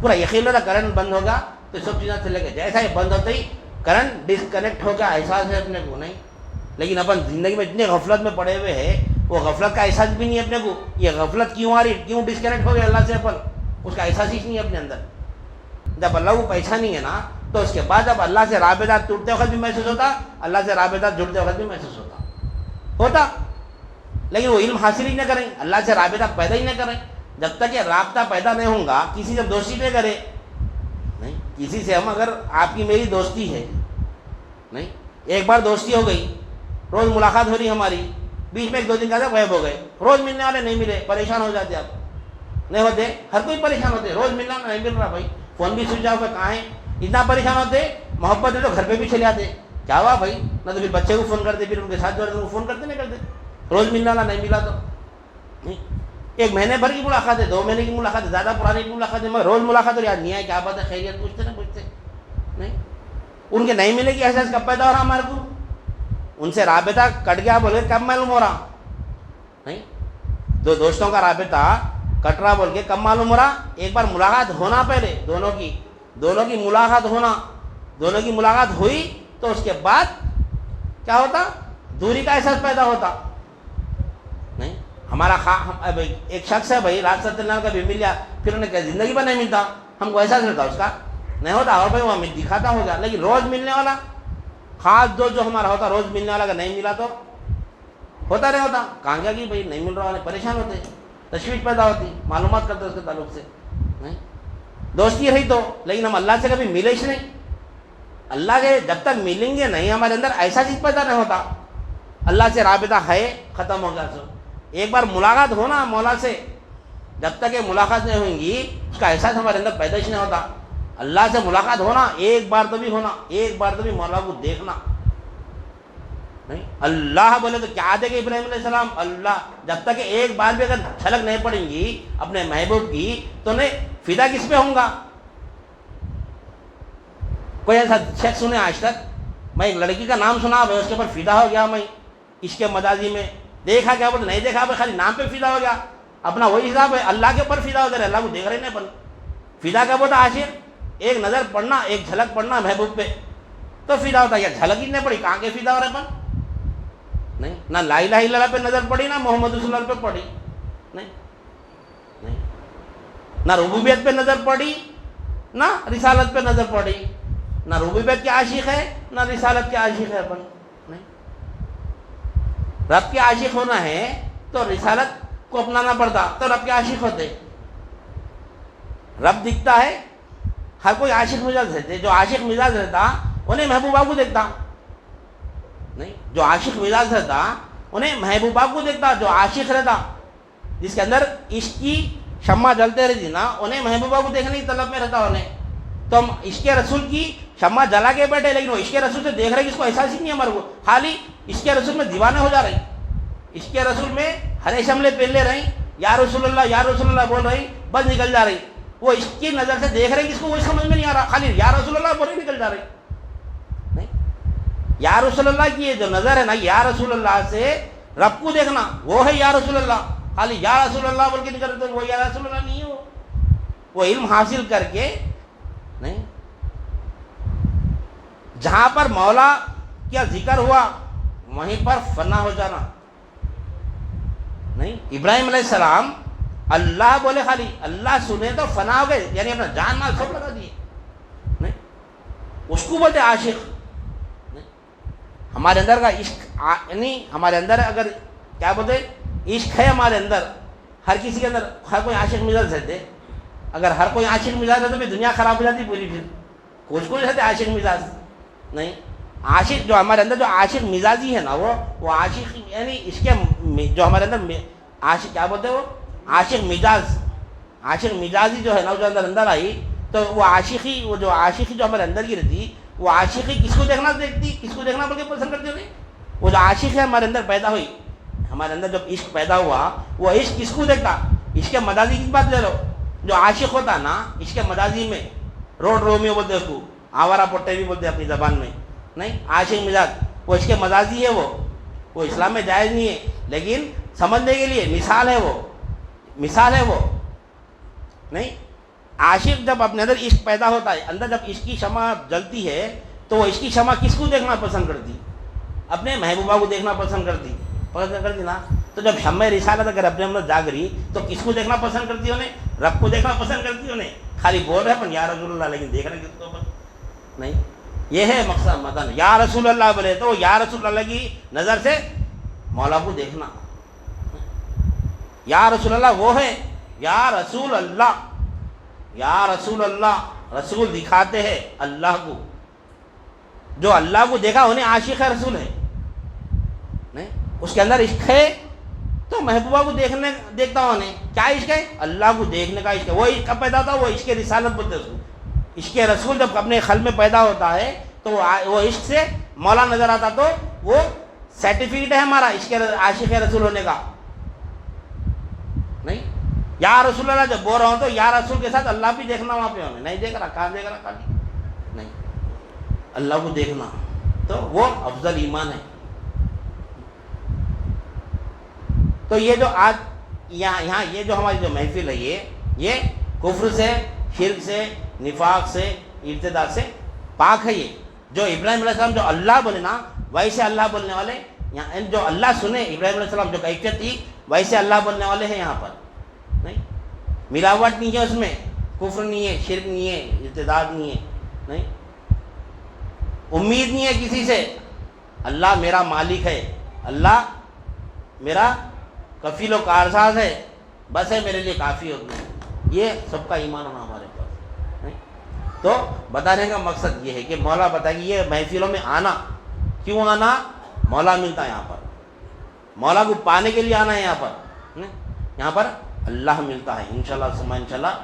پورا یقین ہوتا کرنٹ بند ہوگا تو سب چیزیں چلے گئے، جیسا ہی بند ہوتے ہی کرنٹ ڈسکنیکٹ ہو گیا، احساس ہے اپنے کو نہیں، لیکن اپن زندگی میں اتنے غفلت میں پڑے ہوئے ہیں وہ غفلت کا احساس بھی نہیں ہے اپنے کو، یہ غفلت کیوں آ رہی کیوں ڈسکنیکٹ ہو گیا اللہ سے، اپن اس کا احساس ہی نہیں ہے اپنے اندر، جب اللہ کو پہچانی ہے نا تو اس کے بعد جب اللہ سے رابطہ ٹوٹتے وقت بھی محسوس ہوتا، اللہ سے رابطہ جڑتے وقت بھی محسوس ہوتا، لیکن وہ علم حاصل ہی نہ کریں، اللہ سے رابطہ پیدا ہی نہ کریں، جب تک یہ رابطہ پیدا نہیں ہوگا، کسی سے دوستی نہ کرے، نہیں کسی سے ہم اگر آپ کی میری دوستی ہے نہیں. ایک بار دوستی ہو گئی, روز ملاقات ہو رہی ہماری, بیچ میں 1-2 دن کا غائب ہو گئے, روز ملنے والے نہیں ملے, پریشان ہو جاتے آپ, نہیں ہوتے؟ ہر کوئی پریشان ہوتے, روز ملنا نہیں مل رہا بھائی, فون بھی سوئچ آف ہے, کہاں ہے, اتنا پریشان ہوتے. محبت ہے تو گھر پہ بھی چلے آتے, کیا ہوا بھائی, نہ تو پھر بچے کو فون کرتے, پھر ان کے ساتھ جو ہے وہ فون کرتے نہیں کرتے, روز ملنا نہیں ملا تو نہیں. 1 مہینے بھر کی ملاقات ہے, 2 مہینے کی ملاقات ہے, زیادہ پرانی کی ملاقات ہے, مگر روز ملاقات اور یاد نہیں ہے کیا بات ہے, خیریت پوچھتے نہ پوچھتے نہیں. ان کے نہیں ملے کی احساس کب پیدا ہو رہا ہمارے کو, ان سے رابطہ کٹ گیا بول کے کب معلوم ہو رہا نہیں. 2 دوستوں کا رابطہ کٹ رہا بول کے کب معلوم ہو رہا, ایک بار ملاقات ہونا, پہلے دونوں کی ملاقات ہونا, دونوں کی ملاقات ہوئی تو اس کے بعد کیا ہوتا, دوری کا احساس پیدا ہوتا نہیں. ہمارا ایک شخص ہے بھائی, رات 7 کا بھی مل گیا, پھر انہیں زندگی پر نہیں ملتا, ہم کو احساس رہتا اس کا نہیں ہوتا, اور بھائی وہ دکھاتا ہو گیا. لیکن روز ملنے والا خاص دوست جو ہمارا ہوتا, روز ملنے والا اگر نہیں ملا تو ہوتا نہیں ہوتا, کہاں گیا کہ بھائی نہیں مل رہا, پریشان ہوتے, تشویش پیدا ہوتی, معلومات کرتے اس کے تعلق سے نہیں. دوستی رہی تو, لیکن ہم اللہ سے کبھی ملے ہی نہیں. اللہ کے جب تک ملیں گے نہیں ہمارے اندر ایسا چیز پیدا نہیں ہوتا, اللہ سے رابطہ ہے ختم ہو گیا. سو ایک بار ملاقات ہونا مولا سے, جب تک یہ ملاقات نہیں ہوئیں گی اس کا احساس ہمارے اندر پیدا ہی نہیں ہوتا. اللہ سے ملاقات ہونا, ایک بار تو بھی ہونا, ایک بار تو بھی مولا کو دیکھنا نہیں. اللہ بولے تو کیا دے گا ابراہیم علیہ السلام, اللہ جب تک ایک بار بھی اگر جھلک نہیں پڑیں گی اپنے محبوب کی تو نہیں فدا کس پہ ہوں گا. کوئی ایسا شخص سنے آج تک, میں ایک لڑکی کا نام سنا اس کے اوپر فدا ہو گیا, میں اس کے مجازی میں دیکھا کیا بولے نہیں دیکھا, خالی نام پہ فدا ہو گیا, اپنا وہی حساب ہے, اللہ کے اوپر فدا ہو گیا, اللہ کو دیکھ رہے نہیں. اپن فدا کیا بولتا عاشق, ایک نظر پڑنا, ایک جھلک پڑنا محبوب پہ تو فدا ہوتا ہے. یا جھلک ہی نہیں پڑی کہاں کے فدا ہو رہے اپن نہیں. نہ لا الہ الا اللہ پہ نظر پڑی, نہ محمد رسول اللہ پہ پڑی نہیں, نہ ربوبیت پہ نظر پڑی, نہ رسالت پہ نظر پڑی. نہ ربوبیت کے عاشق ہے, نہ رسالت کے عاشق ہے اپن نہیں. رب کے عاشق ہونا ہے تو رسالت کو اپنانا پڑتا, تو رب کے عاشق ہوتے. رب دکھتا ہے, ہر کوئی عاشق مزاج رہتے, جو عاشق مزاج رہتا انہیں محبوبہ کو دیکھتا نہیں. جو عاشق مزاج رہتا انہیں محبوبہ کو دیکھتا, جو عاشق رہتا جس کے اندر عشق کی شمع جلتے رہتی نا, انہیں محبوبہ کو دیکھنے کی طلب میں رہتا انہیں. تو ہم عشق رسول کی شمع جلا کے بیٹھے, لیکن وہ عشق رسول سے دیکھ رہے, کس کو احساس ہی نہیں ہمارے کو, خالی عشق رسول میں دیوانے ہو جا رہے, عشق رسول میں ہر شملے پہلے رہی, یا رسول اللہ بول رہی, بس نکل جا رہی. وہ عشق کی نظر سے دیکھ رہے, کس کو وہ سمجھ میں نہیں آ رہا, خالی یا رسول اللہ بول رہی نکل جا رہی نہیں. یا رسول اللہ کی جو نظر ہے نا, یا رسول اللہ سے رب کو دیکھنا, وہ ہے یا رسول اللہ. خالی یا رسول اللہ بول کے نکل رہے تو وہ یا رسول اللہ نہیں ہے. وہ علم حاصل کر کے نہیں, جہاں پر مولا کیا ذکر ہوا وہیں پر فنا ہو جانا نہیں. ابراہیم علیہ السلام اللہ بولے, خالی اللہ سنے تو فنا ہو گئے, یعنی اپنا جان مال سب لگا دیے نہیں. اس کو بولتے عاشق نہیں. ہمارے اندر کا عشق یعنی ہمارے اندر اگر کیا بولتے عشق ہے ہمارے اندر, ہر کسی کے اندر ہر کوئی عاشق مزاج رہتے. اگر ہر کوئی عاشق مزاج ہے تو پھر دنیا خراب ہو جاتی پوری. پھر کچھ رہتے عاشق مزاج نہیں. عاشق جو ہمارے اندر جو عاشق مزاجی ہے نا, وہ عاشق یعنی اس کے جو ہمارے اندر عاشق کیا بولتے ہیں, وہ عاشق مزاجی جو ہے نا, جو اندر آئی تو وہ عاشقی, وہ جو عاشقی جو ہمارے اندر کی رہتی, وہ عاشقی کس کو دیکھنا دیکھتی, کس کو دیکھنا بلکہ پسند کرتی ہوگی. وہ جو عاشق ہے ہمارے اندر پیدا ہوئی, ہمارے اندر جب عشق پیدا ہوا, وہ عشق کس کو دیکھتا, عشق مجازی کی بات لے لو. جو عاشق ہوتا نا عشق مجازی میں, روڈ رومیو بولتے اس کو, آوارہ پٹے بھی بولتے اپنی زبان میں نہیں. عاشق مزاج وہ عشق مجازی ہے, وہ اسلام میں جائز نہیں ہے, لیکن سمجھنے کے لیے مثال ہے وہ نہیں. عاشق جب اپنے اندر عشق پیدا ہوتا ہے, اندر جب عشق کی شمع جلتی ہے, تو وہ عشق کی شمع کس کو دیکھنا پسند کرتی, اپنے محبوبہ کو دیکھنا پسند کرتی نا. تو جب شمع رسالت اگر اپنے اندر جاگ رہی تو کس کو دیکھنا پسند کرتی انہیں, رب کو دیکھنا پسند کرتی انہیں. خالی بول رہے ہیں یا رسول اللہ, لیکن دیکھ رہے کس کو نہیں. یہ ہے مقصد مدن, یا رسول اللہ بولے تو یا رسول اللہ کی نظر سے مولا کو دیکھنا. یا رسول اللہ وہ ہے, یا رسول اللہ, رسول دکھاتے ہیں اللہ کو جو اللہ کو دیکھا انہیں عاشق رسول ہے. نہیں, اس کے اندر عشق ہے تو محبوبہ کو دیکھتا ہوں نہیں. کیا عشق ہے؟ اللہ کو دیکھنے کا عشق ہے. وہ عشق کب پیدا ہوتا ہے؟ وہ عشق رسالت بولتے ہیں اس کو. عشق رسول جب اپنے قلب میں پیدا ہوتا ہے تو وہ عشق سے مولا نظر آتا, تو وہ سرٹیفکیٹ ہے ہمارا عشق عاشق رسول ہونے کا. نہیں, یا رسول اللہ جب بول رہا ہوں تو یا رسول کے ساتھ اللہ بھی دیکھنا وہاں پہ ہمیں. نہیں دیکھ رہا, کہاں دیکھ رہا خالی نہیں, اللہ کو دیکھنا تو وہ افضل ایمان ہے. تو یہ جو آج یہاں یہ جو ہماری جو محفل ہے یہ کفر سے, شرک سے, نفاق سے, ارتداد سے پاک ہے. یہ جو ابراہیم علیہ السلام جو اللہ بولے نا ویسے اللہ بولنے والے یہاں, جو اللہ سنے ابراہیم علیہ السلام جو کیفیت تھی ویسے اللہ بولنے والے ہیں یہاں پر. نہیں, ملاوٹ نہیں ہے اس میں, کفر نہیں ہے, شرک نہیں ہے, ارتداد نہیں ہے. نہیں, امید نہیں ہے کسی سے. اللہ میرا مالک ہے, اللہ میرا کفیل و کارساز ہے, بس ہے میرے لیے کافی ہوتا ہے. یہ سب کا ایمان ہونا ہمارے پاس. نہیں, تو بتانے کا مقصد یہ ہے کہ مولا بتائے کہ یہ محفلوں میں آنا کیوں آنا؟ مولا ملتا ہے یہاں پر, مولا کو پانے کے لیے آنا ہے یہاں پر. یہاں پر اللہ ملتا ہے انشاءاللہ ثم انشاءاللہ.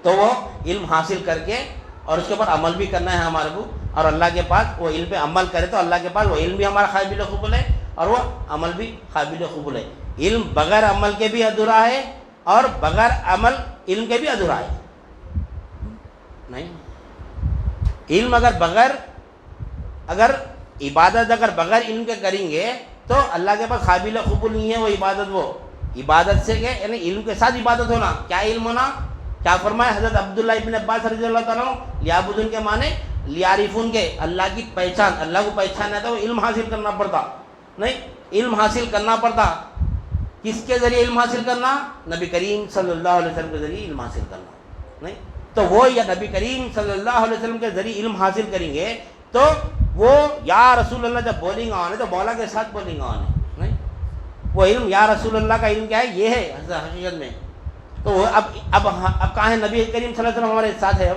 تو وہ علم حاصل کر کے اور اس کے اوپر عمل بھی کرنا ہے ہمارے کو, اور اللہ کے پاس وہ علم پہ عمل کرے تو اللہ کے پاس وہ علم بھی ہمارا قابل قبول ہے اور وہ عمل بھی قابل قبول ہے. علم بغیر عمل کے بھی ادھورا ہے اور بغیر عمل علم کے بھی ادھورا ہے. نہیں, علم اگر عبادت اگر بغیر علم کے کریں گے تو اللہ کے پاس قابل قبول نہیں ہے وہ عبادت. وہ عبادت سے کہ یعنی علم کے ساتھ عبادت ہونا. کیا علم ہونا؟ کیا فرمایا حضرت عبداللہ ابن عباس رضی اللہ تعالیٰ عنہ, لیعبدون کے معنی لیعرفون کے, اللہ کی پہچان, اللہ کو پہچاننا ہے تو علم حاصل کرنا پڑتا. نہیں, علم حاصل کرنا پڑتا. کس کے ذریعے علم حاصل کرنا؟ نبی کریم صلی اللہ علیہ وسلم کے ذریعے علم حاصل کرنا. نہیں, تو وہ یا نبی کریم صلی اللہ علیہ وسلم کے ذریعے علم حاصل کریں گے تو وہ یا رسول اللہ جب بولیں گا تو مولا کے ساتھ بولیں گا. نہیں, وہ علم یا رسول اللہ کا علم کیا ہے؟ یہ ہے حقیقت میں. تو وہ اب کہاں ہے نبی کریم صلی اللہ علیہ وسلم؟ ہمارے ساتھ ہے,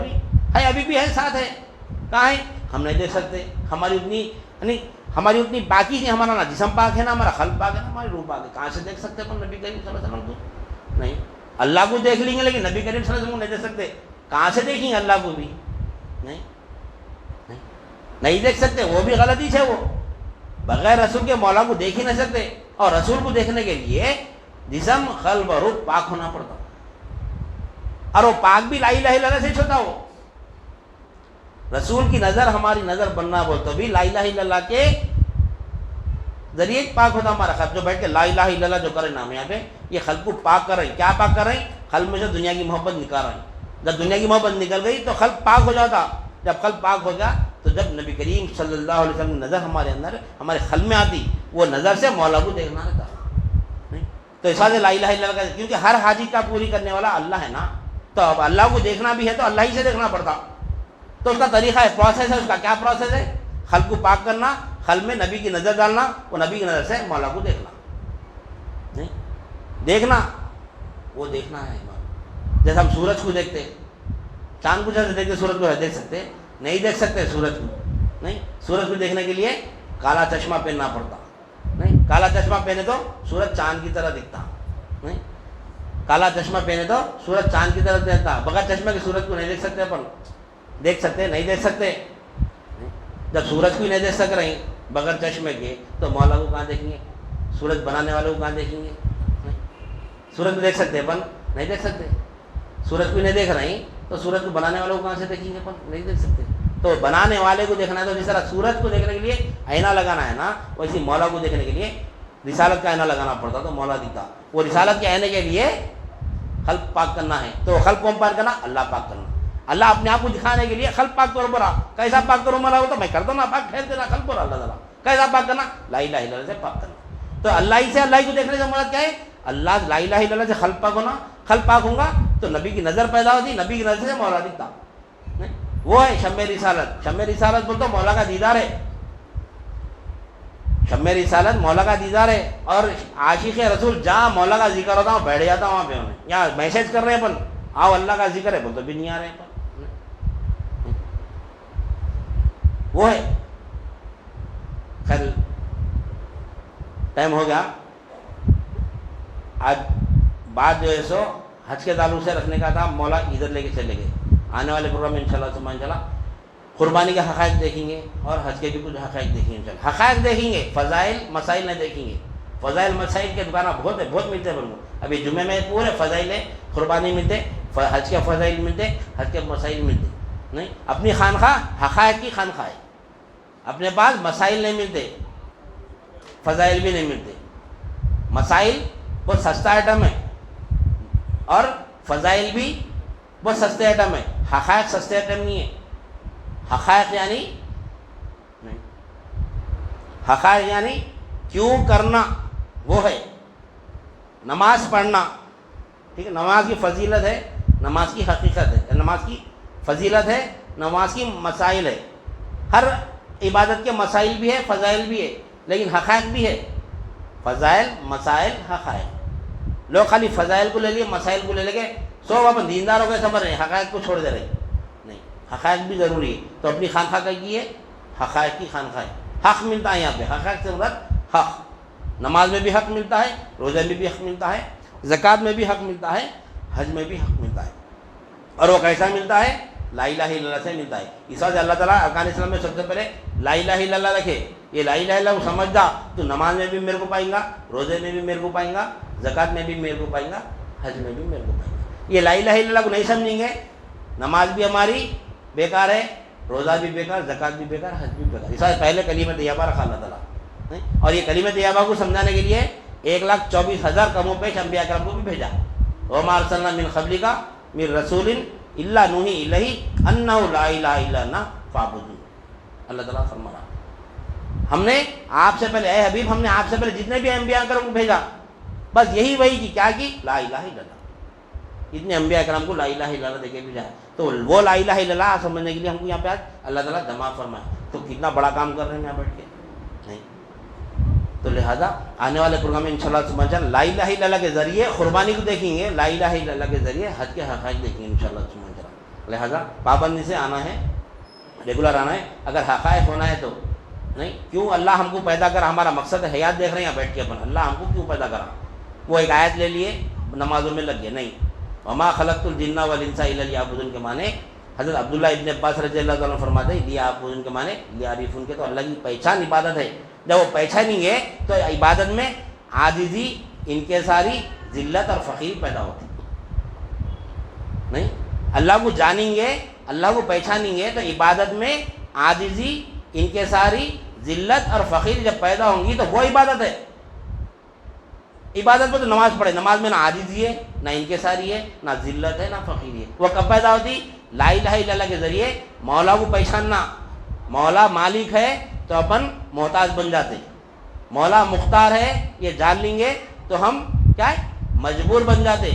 ابھی بھی ہے, ساتھ ہے. کہاں ہے؟ ہم نہیں دیکھ سکتے. ہماری اتنی باقی نہیں. ہمارا نا جسم پاک ہے, نا ہمارا قلب پاک ہے, نا ہماری روح پاک ہے. کہاں سے دیکھ سکتے ہیں نبی کریم صلی اللہ علیہ وسلم کو؟ نہیں, اللہ کو دیکھ لیں گے لیکن نبی کریم صلی اللہ علیہ وسلم کو نہیں دیکھ سکتے. کہاں سے دیکھیں گے اللہ کو بھی؟ نہیں دیکھ سکتے. وہ بھی غلطی ہے. وہ بغیر رسول کے مولا کو دیکھ ہی نہیں سکتے. اور رسول کو دیکھنے کے لیے جسم, قلب اور روح پاک ہونا پڑتا. اور وہ پاک بھی لا الہ الا اللہ سے چھوٹا. وہ رسول کی نظر ہماری نظر بننا بول تو بھی لا الہ الا اللہ کے ذریعے پاک ہوتا ہمارا قلب. جو بیٹھ کے لا الہ الا اللہ جو کرے نام یہاں پہ, یہ قلب کو پاک کر رہے ہیں. کیا پاک کر رہے ہیں؟ قلب میں سے دنیا کی محبت نکال رہے ہیں. جب دنیا کی محبت نکل گئی تو قلب پاک ہو جاتا. جب قلب پاک ہو گیا تو جب نبی کریم صلی اللہ علیہ وسلم کی نظر ہمارے اندر ہمارے قلب میں آتی, وہ نظر سے مولا کو دیکھنا رہتا. تو اس وجہ لا الہ الا اللہ کا, کیونکہ ہر حاجت کا پوری کرنے والا اللہ ہے نا. تو اب اللہ کو دیکھنا بھی ہے تو اللہ ہی سے دیکھنا پڑتا. تو اس کا طریقہ ہے, پروسیس ہے. اس کا کیا پروسیس ہے؟ قلب کو پاک کرنا, قلب میں نبی کی نظر ڈالنا, وہ نبی کی نظر سے مولا کو دیکھنا. نہیں دیکھنا, وہ دیکھنا ہے. جیسے ہم سورج کو دیکھتے, چاند کو جیسے دیکھتے, سورج کو دیکھ سکتے نہیں دیکھ سکتے سورج کو. نہیں, سورج کو دیکھنے کے لیے کالا چشمہ پہننا پڑتا. نہیں, کالا چشمہ پہنے تو سورج چاند کی طرح دکھتا. نہیں, کالا چشمہ پہنے تو سورج چاند کی طرح دیکھتا. بغیر چشمہ کے سورج کو نہیں دیکھ سکتے. اپن دیکھ سکتے نہیں دیکھ سکتے. جب سورج کو ہی نہیں دیکھ سک رہے بغیر چشمے کے تو مولا کو کہاں دیکھیں گے؟ سورج بنانے والے کو کہاں دیکھیں گے؟ سورج کو دیکھ سکتے اپن نہیں دیکھ سکتے. سورج کو نہیں دیکھ رہے ہیں تو سورج کو بنانے والے کو کہاں سے دیکھیں گے؟ اپن نہیں دیکھ سکتے. تو بنانے والے کو دیکھنا ہے. تو جس طرح سورج کو دیکھنے کے لیے آئینہ لگانا ہے نا, ویسے مولا کو دیکھنے کے لیے رسالت کا آئینہ لگانا پڑتا. تو مولا دکھتا. وہ رسالت کے آئینے کے لیے قلب پاک کرنا ہے. تو قلب کون پاک کرنا؟ اللہ پاک کرنا. اللہ اپنے آپ کو دکھانے کے لیے قلب پاک کرو. برا کیسا پاک کروں؟ مولا ہو تو میں کر دوں نا پاک. ٹھہر دینا قلب پر. اللہ تعالیٰ کیسا پاک کرنا؟ لا الہ الا اللہ سے پاک کرنا. تو اللہ ہی سے اللہ ہی کو دیکھنے سے مراد کیا ہے؟ اللہ لا الہ الا اللہ سے قلب پاک ہونا. قلب پاک ہوگا تو نبی کی نظر پیدا ہوتی. نبی کی نظر سے مولا دکھتا. وہ ہے شمع رسالت. شمع رسالت بول تو مولا کا دیدار ہے. شمع رسالت مولا کا دیدار ہے. اور عاشق رسول جہاں مولا کا ذکر ہوتا ہے بیٹھ جاتا وہاں پہ. انہیں یہاں میسج کر رہے ہیں اپن, آؤ اللہ کا ذکر ہے بول تو بھی نہیں آ رہے. وہ ہے. خیر ٹائم ہو گیا. آج بات جو ہے سو حج کے تعلق سے رکھنے کا تھا. مولا ادھر لے کے چلے گئے. آنے والے پروگرام میں انشاءاللہ سبحان اللہ قربانی کے حقائق دیکھیں گے اور حج کے بھی کچھ حقائق دیکھیں گے. انشاءاللہ حقائق دیکھیں گے, فضائل مسائل نہیں دیکھیں گے. فضائل مسائل کے دکانہ بہت ملتے ہیں. ابھی جمعے میں پورے فضائل قربانی ملتے, حج کے فضائل ملتے, حج کے مسائل ملتے. نہیں, اپنی خانخواہ حقائق کی خانخواہ ہے. اپنے پاس مسائل نہیں ملتے, فضائل بھی نہیں ملتے. مسائل بہت سستا آئٹم ہے اور فضائل بھی بہت سستے آئٹم ہے. حقائق سستے آئٹم نہیں ہے. حقائق یعنی نہیں, حقائق یعنی کیوں کرنا, وہ ہے نماز پڑھنا. ٹھیک ہے, نماز کی فضیلت ہے, نماز کی حقیقت ہے, نماز کی فضیلت ہے, نماز کی مسائل ہے. ہر عبادت کے مسائل بھی ہے, فضائل بھی ہے, لیکن حقائق بھی ہے. فضائل مسائل حقائق. لوگ خالی فضائل کو لے لیے, مسائل کو لے لے کے سو اپن دیندار ہو گئے سمجھ رہے ہیں, حقائق کو چھوڑ دے رہے ہیں. نہیں, حقائق بھی ضروری ہے. تو اپنی خانخواہ کا کی ہے حقائق کی خانخواہ. حق ملتا ہے یہاں پہ. حقائق سے مراد حق. نماز میں بھی حق ملتا ہے, روزے میں بھی حق ملتا ہے, زکوٰۃ میں بھی حق ملتا ہے, حج میں بھی حق ملتا ہے. اور وہ کیسا ملتا ہے؟ لا الہ الا اللہ سے ملتا ہے. اس وجہ سے اللہ تعالیٰ ارکان اسلام میں سب سے پہلے لا الہ الا اللہ رکھے. یہ لا الہ الا اللہ سمجھ جا تو نماز میں بھی میرے کو پائیں گا, روزے میں بھی میرے کو پائیں گا, زکوٰۃ میں بھی میرے کو پائیں گا, حج میں بھی میرے کو پائیں گا. یہ لا الہ الا اللہ کو نہیں سمجھیں گے, نماز بھی ہماری بیکار ہے, روزہ بھی بیکار, زکوٰۃ بھی بیکار, حج بھی بیکار. اس وجہ پہلے کلمہ طیبہ رکھا اللہ تعالیٰ. اور یہ کلمہ طیبہ کو سمجھانے کے لیے 1,24,000 کم و بیش انبیاء کرام کو بھی بھیجا. وما ارسلنا من قبلک من رسول الا نوحی الیہ انہ لا الہ الا انا فاعبدون. اللہ تعالیٰ فرما رہا ہم نے آپ سے پہلے, اے حبیب ہم نے آپ سے پہلے جتنے بھی انبیاء کرام کو بھیجا بس یہی وہی کی کیا کی, لا الہ الا اللہ. اتنے انبیاء کرام کو لا الہ الا اللہ دے کے بھیجا. تو وہ لا الہ الا اللہ سمجھنے کے لیے ہم کو یہاں پہ آج اللہ تعالیٰ جمع فرمائے. تو کتنا بڑا کام کر رہے ہیں یہاں بیٹھ کے. نہیں, تو لہذا آنے والے پروگرام میں انشاءاللہ سبحان اللہ لا الہ الا اللہ کے ذریعے قربانی کو دیکھیں گے, لا الہ الا اللہ کے ذریعے حج کے حقائق دیکھیں گے انشاءاللہ سبحان اللہ. لہذا پابندی سے آنا ہے, ریگولر آنا ہے. اگر حقائق ہونا ہے تو نہیں, کیوں اللہ ہم کو پیدا کرا, ہمارا مقصد ہے حیات دیکھ رہے ہیں یہاں بیٹھ کے اپن, اللہ ہم کو کیوں پیدا کرا. وہ ایک آیت لے لیے نمازوں میں لگ گئے. نہیں, وما خلقت الجن والانس الا لیعبدون کے معنی حضرت عبداللہ ابن عباس رضی اللہ تعالیٰ فرماتے ہیں لیعبدون کے معنی لیعرفون کے. تو اللہ کی پہچان عبادت ہے. جب وہ پہچانیں گے تو عبادت میں عاجزی, انکساری, ذلت اور فقیر پیدا ہوتی. نہیں, اللہ کو جانیں گے, اللہ کو پہچانیں گے تو عبادت میں عاجزی, انکساری, ذلت اور فقیر جب پیدا ہوں گی تو وہ عبادت ہے. عبادت میں تو نماز پڑھے, نماز میں نہ عاجزی ہے, نہ انکساری ہے, نہ ذلت ہے, نہ فقیر ہے. وہ کب پیدا ہوتی؟ لا الہ الا اللہ کے ذریعے مولا کو پہچاننا. مولا مالک ہے تو اپن محتاج بن جاتے. مولا مختار ہے یہ جان لیں گے تو ہم کیا ہے, مجبور بن جاتے.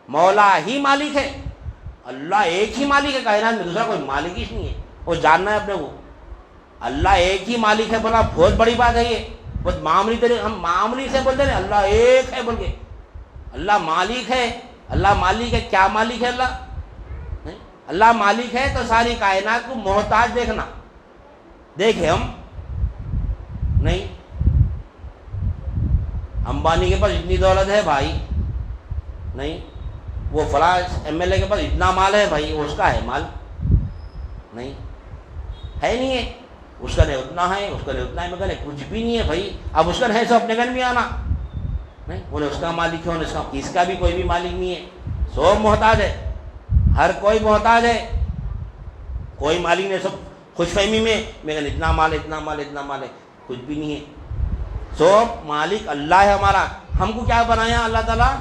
مولا ہی مالک ہے, اللہ ایک ہی مالک ہے کائنات میں, دوسرا کوئی مالک ہی نہیں ہے. وہ جاننا ہے اپنے کو, اللہ ایک ہی مالک ہے. بولا بہت بڑی بات ہے یہ, بہت معمولی طریقے ہم معمولی سے بولتے ہیں اللہ ایک ہے بول کے. اللہ مالک ہے, اللہ مالک ہے, کیا مالک ہے اللہ؟ نہیں, اللہ مالک ہے تو ساری کائنات کو محتاج دیکھنا. دیکھے ہم نہیں, امبانی کے پاس اتنی دولت ہے بھائی, نہیں, وہ فلاں ایم ایل اے کے پاس اتنا مال ہے بھائی, وہ اس کا ہے مال. نہیں ہے, نہیں ہے, اس کا نہیں اتنا ہے, اس کا نہیں اتنا ہے. میں کہنے کچھ بھی نہیں ہے بھائی. اب اس کا نہیں سو اپنے گھر بھی آنا نہیں, انہیں اس کا مالک ہے, انہیں اس کا بھی کوئی بھی مالک نہیں ہے. سب محتاج ہے, ہر کوئی محتاج ہے, کوئی مالک نہیں. سب خوش فہمی میں کہنے اتنا مال ہے, اتنا مال ہے, اتنا مال ہے, کچھ بھی نہیں ہے. سب مالک اللہ ہے ہمارا. ہم کو کیا بنایا اللہ تعالیٰ؟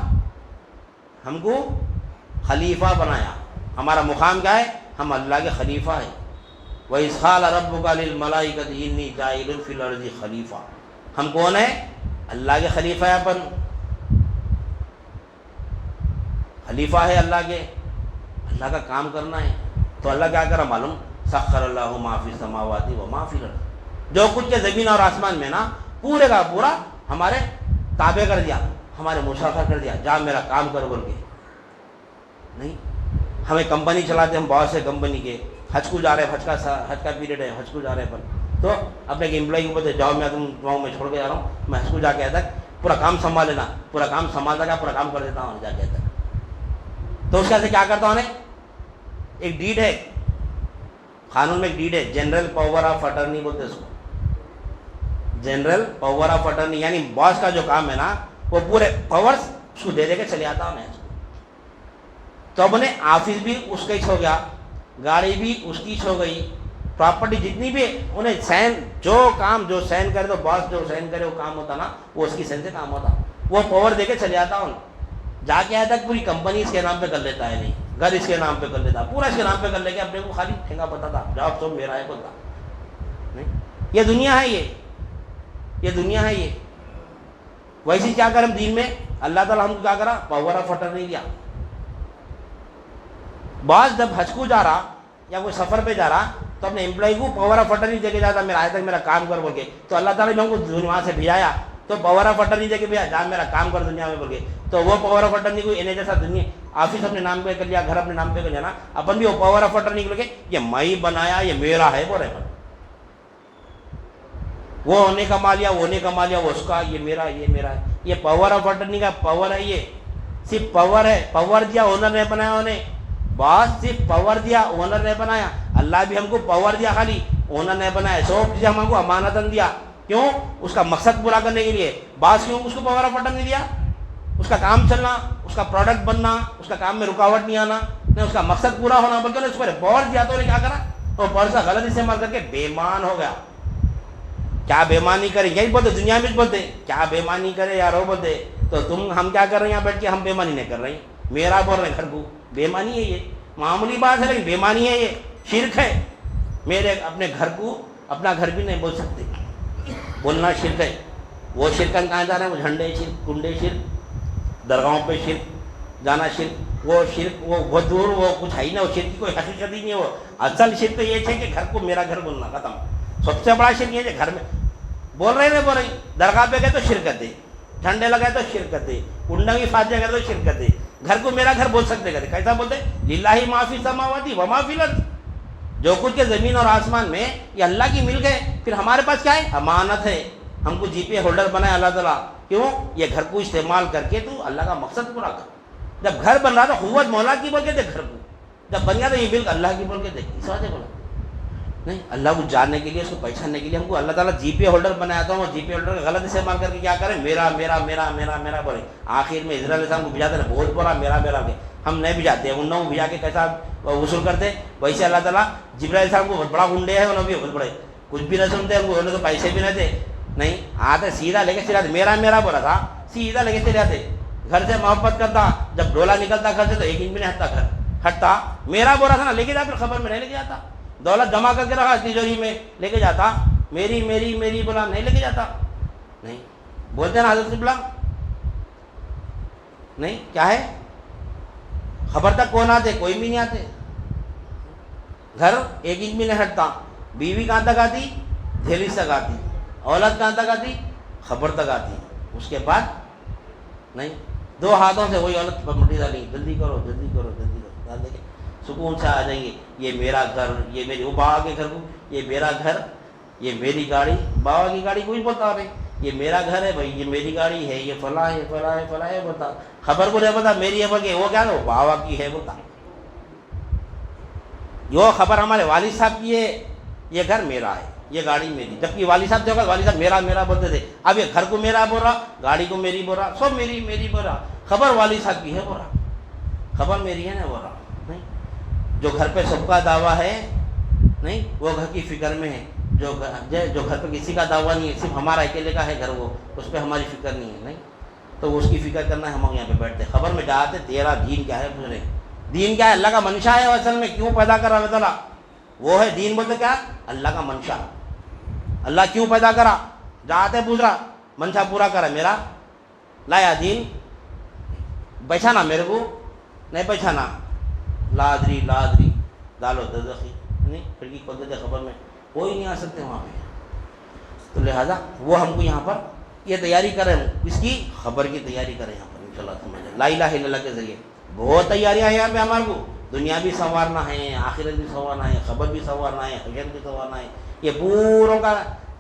ہم کو خلیفہ بنایا. ہمارا مقام کیا ہے؟ ہم اللہ کے خلیفہ ہیں. وَإِذْ قَالَ رَبُّكَ لِلْمَلَائِكَةِ إِنِّي جَاعِلٌ فِي الْأَرْضِ خلیفہ. ہم کون ہیں؟ اللہ کے خلیفہ ہے. اپن خلیفہ ہے اللہ کے, اللہ کا کام کرنا ہے. تو اللہ کیا کرا معلوم؟ سخر اللہ ما فی السماوات و ما فی الارض. جو کچھ کے زمین اور آسمان میں نا پورے کا پورا ہمارے تابع کر دیا, ہمارے مشرفہ کر دیا, جا میرا کام کر بول کے. نہیں, ہمیں کمپنی چلاتے, ہم باس ہے کمپنی کے, حج کو جا رہے ہیں، حج کا پیریڈ ہے، حج کو جا رہے ہیں اپن، تو اپنے ایک امپلائی کو بولتے جاؤ میں تم وہاں میں چھوڑ کے جا رہا ہوں، میں حج کو جا کے آیا تک پورا کام سنبھال لینا، پورا کام سنبھالتا کیا پورا کام کر دیتا ہوں جا کے آیا تک. تو اس کے سے کیا کرتا ہوں ایک ڈیڈ ہے قانون میں، ایک ڈیڈ ہے، جنرل پاور آف اٹرنی بولتے اس کو، جنرل پاور آف اٹرنی، یعنی باس کا جو کام ہے نا وہ پورے پاورز اس کو دے دے کے چلے آتا ہوں میں. تو اب انہیں آفس بھی اس کا ہی ہو گیا، گاڑی بھی اس کی ہو گئی، پراپرٹی جتنی بھی انہیں سین جو کام جو سین کرے تو باس جو سین کرے وہ کام ہوتا نا وہ اس کی سین سے کام ہوتا، وہ پاور دے کے چلے آتا ہوں. جا کے آیا تک پوری کمپنی اس کے نام پہ کر لیتا ہے، نہیں گھر اس کے نام پہ کر لیتا، پورا اس کے نام پہ کر لے کے اپنے کو خالی ٹھنگا پتا تھا جواب سب میرا ہے بولتا. یہ دنیا ہے، یہ دنیا ہے. یہ ویسے کیا کریں دین میں اللہ تعالیٰ ہم کو کیا کرا پاور آف اٹرنی دیا. بعض جب حج کو جا رہا یا کوئی سفر پہ جا رہا تو اپنے امپلائی کو پاور آف اٹرنی دے کے جاتا، میرا آج تک میرا کام کر بول کے. تو اللہ تعالیٰ نے ہم کو وہاں سے بھیجایا تو پاور آف اٹرنی دے کے بھیجا جا میرا کام کر دنیا میں بول کے. تو وہ پاور آف اٹرنی کو انہیں جیسا دنیا آفس اپنے نام پہ کر لیا، گھر اپنے نام پہ کر لیا نا، اپن بھی وہ پاور آف اٹرنی کو لے کے یہ میں بنایا یہ میرا ہے بول رہے، وہ نے کما لیا وہ نے کما لیا وہ اس کا، یہ میرا ہے. یہ پاور آف اٹرنی کا پاور ہے، یہ صرف پاور ہے. پاور دیا اونر نے بنایا، انہیں باس صرف پاور دیا اونر نے بنایا. اللہ بھی ہم کو پاور دیا خالی اونر نے بنایا. سب چیزیں ہم کو امانتاً دیا، کیوں اس کا مقصد پورا کرنے کے لیے. باس کیوں اس کو پاور آف اٹرنی دیا؟ اس کا کام چلنا، اس کا پروڈکٹ بننا، اس کا کام میں رکاوٹ نہیں آنا، نہیں اس کا مقصد پورا ہونا، بلکہ اس پر پاور دیا تو کیا کرا وہ پاور کا غلط استعمال کر کے بےمان ہو گیا. کیا بےمانی کرے یہی بولتے دنیا میں بولتے کیا بےمانی کرے یار وہ بولتے. تو تم ہم کیا کر رہے ہیں یہاں بیٹھ کے؟ ہم بےمانی نہیں کر رہے ہیں، میرا بول رہے ہیں گھر کو. بےمانی ہے، یہ معمولی بات ہے لیکن بےمانی ہے، یہ شرک ہے. میرے اپنے گھر کو اپنا گھر بھی نہیں بول سکتے، بولنا شرک ہے. وہ شرکن کہاں جا رہے ہیں؟ وہ جھنڈے شرک، کنڈے شرک، درگاہوں پہ شرک جانا شرک، وہ شرک وہ بہت دور، وہ کچھ ہے ہی نہ، وہ شرک کی کوئی حقیقت ہی نہیں ہے. وہ اصل شرک تو یہ ہے کہ گھر کو میرا گھر بولنا ختم. سب سے بڑا شرک یہ ہے گھر میں بول رہے نہیں بول رہے. درگاہ پہ گئے تو شرکت ہے، جھنڈے لگائے تو شرکت ہے، کنڈا کی فاتحہ کرے تو شرکت ہے. گھر کو میرا گھر بول سکتے کہتے کیسا بولتے؟ للہ ما فی السماوات و ما فی الارض، جو کچھ کے زمین اور آسمان میں یہ اللہ کی ملک ہے. پھر ہمارے پاس کیا ہے؟ امانت ہے. ہم کو جی پے ہولڈر بنایا اللہ تعالیٰ، کیوں؟ یہ گھر کو استعمال کر کے تو اللہ کا مقصد پورا کر. جب گھر بن رہا تو قوت مولا کی بول کے دے، گھر کو جب بن گیا تو یہ ملک اللہ کی بول کے دے. اس وجہ بولا نہیں، اللہ کو جاننے کے لیے، اس کو پہچاننے کے لیے ہم کو اللہ تعالیٰ جی پے ہولڈر بنایا تھا. وہ جی پے ہولڈر کا غلط استعمال کر کے کیا کریں؟ میرا میرا میرا میرا میرا بولے. آخر میں اسرائیل السلام کو بھیجاتے نا بہت بڑا میرا میرا کے ہم نہیں بھیجاتے. ان لوگوں کو بھیجا کے کیسا وصول کرتے؟ ویسے اللہ تعالیٰ جبرائیل السلام کو بہت بڑا گنڈے ہے، انہوں بھی بہت بڑے کچھ بھی نہ سنتے، ان کو انہوں تو پیسے بھی نہ تھے. نہیں آتے سیدھا لے کے چلے آتے. میرا میرا بولا تھا سیدھا لے کے چلے آتے. گھر سے محبت کرتا، جب ڈولا نکلتا گھر سے تو ایک انچ بھی نہیں ہٹتا، گھر ہٹتا. میرا بولا تھا نا لے کے جا، پھر خبر میں نہیں لے کے جاتا. دولت جمع کر کے رکھا تجوری میں لے کے جاتا، میری میری میری بولا نہیں لے کے جاتا. نہیں بولتے نا حضرت بلا نہیں کیا ہے؟ خبر تک کون آتے؟ کوئی بھی نہیں آتے. گھر ایک انچ بھی نہیں ہٹتا. بیوی کہاں تک آتی؟ دہلی تک آتی. اولاد کہاں تک آتی؟ خبر تک آتی. اس کے بعد نہیں، دو ہاتھوں سے وہی عورت پر مٹی ڈالی، جلدی کرو جلدی کرو جلدی کرو، ڈال دیں گے سکون سے آ جائیں گے. یہ میرا گھر، یہ میری، وہ بابا کے گھر کو یہ میرا گھر، یہ میری گاڑی. بابا کی گاڑی کوئی بتا رہے یہ میرا گھر ہے بھائی، یہ میری گاڑی ہے، یہ فلاں ہے فلاں ہے فلاں ہے بتا. خبر کو نہیں پتا میری ہے بلکہ وہ کیا ہے وہ بابا کی ہے بتا. یہ خبر ہمارے والد صاحب کی ہے، یہ گھر میرا ہے، یہ گاڑی میری. جبکہ والد صاحب جو والد صاحب میرا میرا بولتے تھے. اب یہ گھر کو میرا بول رہا، گاڑی کو میری بول رہا، سب میری میری بول رہا. خبر والد صاحب کی ہے بول رہا، خبر میری ہے نا بول رہا. نہیں جو گھر پہ سب کا دعویٰ ہے نہیں وہ گھر کی فکر میں ہے. جو گھر پہ کسی کا دعویٰ نہیں ہے، صرف ہمارا اکیلے کا ہے گھر، وہ اس پہ ہماری فکر نہیں ہے. نہیں تو اس کی فکر کرنا ہے. ہم یہاں پہ بیٹھتے خبر میں جاتے تیرا دین کیا ہے پوچھ رہے. دین کیا ہے؟ اللہ کا منشا ہے. اصل میں کیوں پیدا کرا اللہ تعالیٰ وہ ہے دین. بولتے کیا؟ اللہ کا منشا. اللہ کیوں پیدا کرا؟ جاتے پوچھ رہا منشا پورا کرا میرا. لایا دین، پہچانا میرے کو نہیں پہچانا. لادری لادری ڈالو دزخی نہیں کھڑکی کھول دیتے، خبر میں کوئی نہیں آ سکتے وہاں پہ. تو لہٰذا وہ ہم کو یہاں پر یہ تیاری کریں، اس کی خبر کی تیاری کریں یہاں پر انشاءاللہ. سمجھ لا الہ الا اللہ کے ذریعے بہت تیاریاں ہیں یہاں پہ ہمارے کو. دنیا بھی سنوارنا ہے، آخرت بھی سنوارنا ہے، خبر بھی سنوارنا ہے، حشر بھی سنوارنا ہے. یہ پوروں کا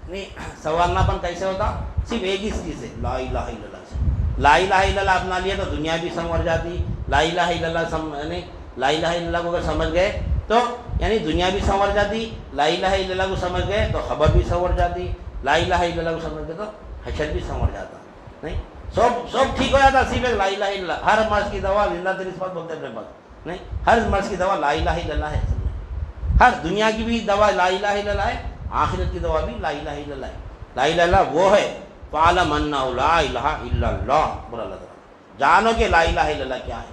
نہیں سنوارنا پن کیسے ہوتا؟ صرف ایک ہی چیز ہے، لا الہ الا اللہ سے. لا الہ الا اللہ اپنا لیا تو دنیا بھی سنور جاتی. لا الہ الا اللہ یعنی لا الہ الا اللہ کو اگر سمجھ گئے تو یعنی دنیا بھی سنور جاتی. لا الہ الا اللہ کو سمجھ گئے تو خبر بھی سنور جاتی. لا الہ الا اللہ کو سمجھ گئے تو حشر بھی سنور جاتا. نہیں سب ٹھیک ہو جاتا صرف ایک لا الہ الا اللہ. ہر مرض کی دوا زندہ تیری صفات بولتے ہیں اپنے پاس. نہیں ہر مرض کی دوا لا الہ الا اللہ ہے. ہر دنیا کی بھی دوا لا الہ الا اللہ ہے، آخرت کی دوا بھی لا الہ الا اللہ ہے. لا الہ الا اللہ وہ ہے فَعْلَمْ أَنَّهُ لَا إِلَهَ إِلَّا اللَّهُ. بولا اللہ تعالیٰ جانو کہ لا الہ الا اللہ کیا ہے.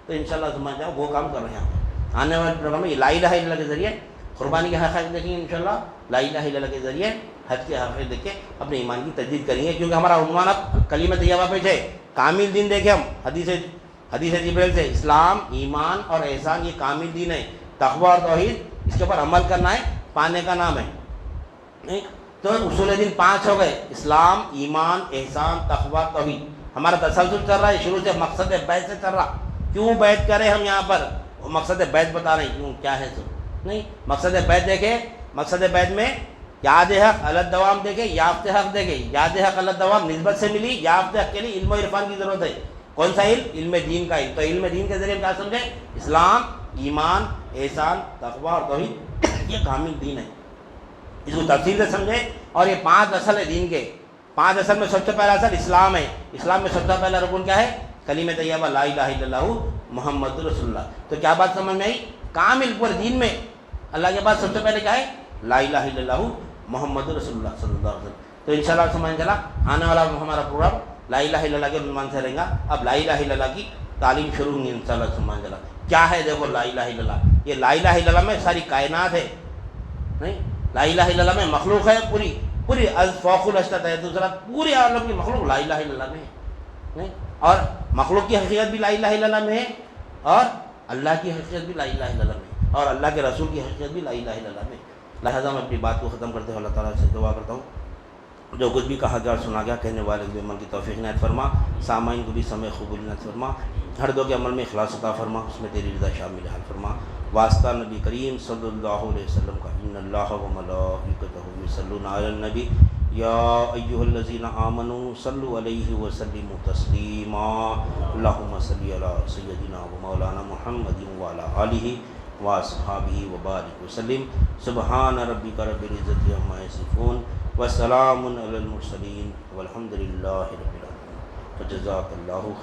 تو انشاءاللہ سمجھ جاؤ وہ کام کر رہے ہیں. آنے والے پروگرام میں لا الہ الا اللہ کے ذریعے قربانی کے حقائق دیکھیں گے انشاءاللہ. لا الہ الا اللہ کے ذریعے حج کے حقائق دیکھ کے اپنے ایمان کی تجدید کریں گے، کیونکہ ہمارا عنوان اب کلمہ طیبہ پہ ہے. کامل دین دیکھیں ہم حدیث جبریل سے اسلام ایمان اور احسان یہ کامل دین ہے. تقوی اور توحید اس کے اوپر عمل کرنا ہے، پانے کا نام ہے. نہیں تو اصول دین 5 ہو گئے، اسلام ایمان احسان تقوی توحید. ہمارا تسلسل چل رہا ہے شروع سے مقصد بیعت سے چل رہا. کیوں بیعت کریں ہم یہاں پر؟ وہ مقصد بیعت بتا رہے ہیں کیوں کیا ہے سو. نہیں مقصد بیعت دیکھیں، مقصد بیعت میں یاد حق الگ دوام دیکھیں، یافت حق دیکھیں. یاد حق الگ دوام نسبت سے ملی، یافت حق کے لیے علم و عرفان کی ضرورت ہے. کون سا علم؟ علم دین کا علم. تو علم دین کے ذریعے کیا سمجھیں؟ اسلام ایمان احسان تقوی اور توحید یہ کامل دین ہے. اس کو تفصیل سے سمجھیں. اور یہ 5 اصل ہے دین کے. 5 اصل میں سب سے پہلا اصل اسلام ہے. اسلام میں سب سے پہلا رکن کیا ہے؟ کلمہ طیبہ لا الہ الا اللہ محمد رسول اللہ. تو کیا بات سمجھ میں آئی؟ کامل پورے دین میں اللہ کے بعد سب سے پہلے کیا ہے؟ لا الہ الا اللہ محمد رسول اللہ صلی اللہ علیہ وسلم. تو انشاءاللہ سمجھ چلا آنے والا ہمارا پروگرام لا الہ الا اللہ کے عنوان سے رہے گا. اب لا الہ الا اللہ کی تعلیم شروع ہوگی انشاءاللہ سمجھ چلا. کیا ہے دیکھو لا الہ الا اللہ. یہ لا الہ الا اللہ میں ساری کائنات ہے. نہیں لا الہ الا اللہ میں مخلوق ہے پوری فوق الاشتت ہے. دوسرا پوری عالم کی مخلوق لا الہ الا اللہ میں ہے. نہیں اور مخلوق کی حقیقت بھی لا الہ الا اللہ میں ہے، اور اللہ کی حقیقت بھی لا الہ الا اللہ میں ہے، اور اللہ کے رسول کی حقیقت بھی لا الہ الا اللہ میں ہے. لہٰذا میں اپنی بات کو ختم کرتے ہوئے اللہ تعالیٰ سے دعا کرتا ہوں جو کچھ بھی کہا گیا اور سنا گیا کہنے والے کے عمل کی توفیق عنایت فرما. سامعین کو بھی سمع قبول عنایت فرما. ہر دو کے عمل میں اخلاص عطا فرما، اس میں تیری رضا شامل حال فرما. واسطہ نبی کریم صلی اللہ علیہ وسلم کا ان اللہ و ملائکتہ یصلون علی النبی یا ایھا الذین آمنوا صلوا علیہ وسلموا تسلیما. اللہم صلی علی سیدنا و مولانا محمد وعلی آلہ واصحابہ وبارک وسلم. سبحان ربک رب العزۃ عما یصفون وسلام علی المرسلین والحمد للہ رب العالمین. فجزاک اللہ خیر.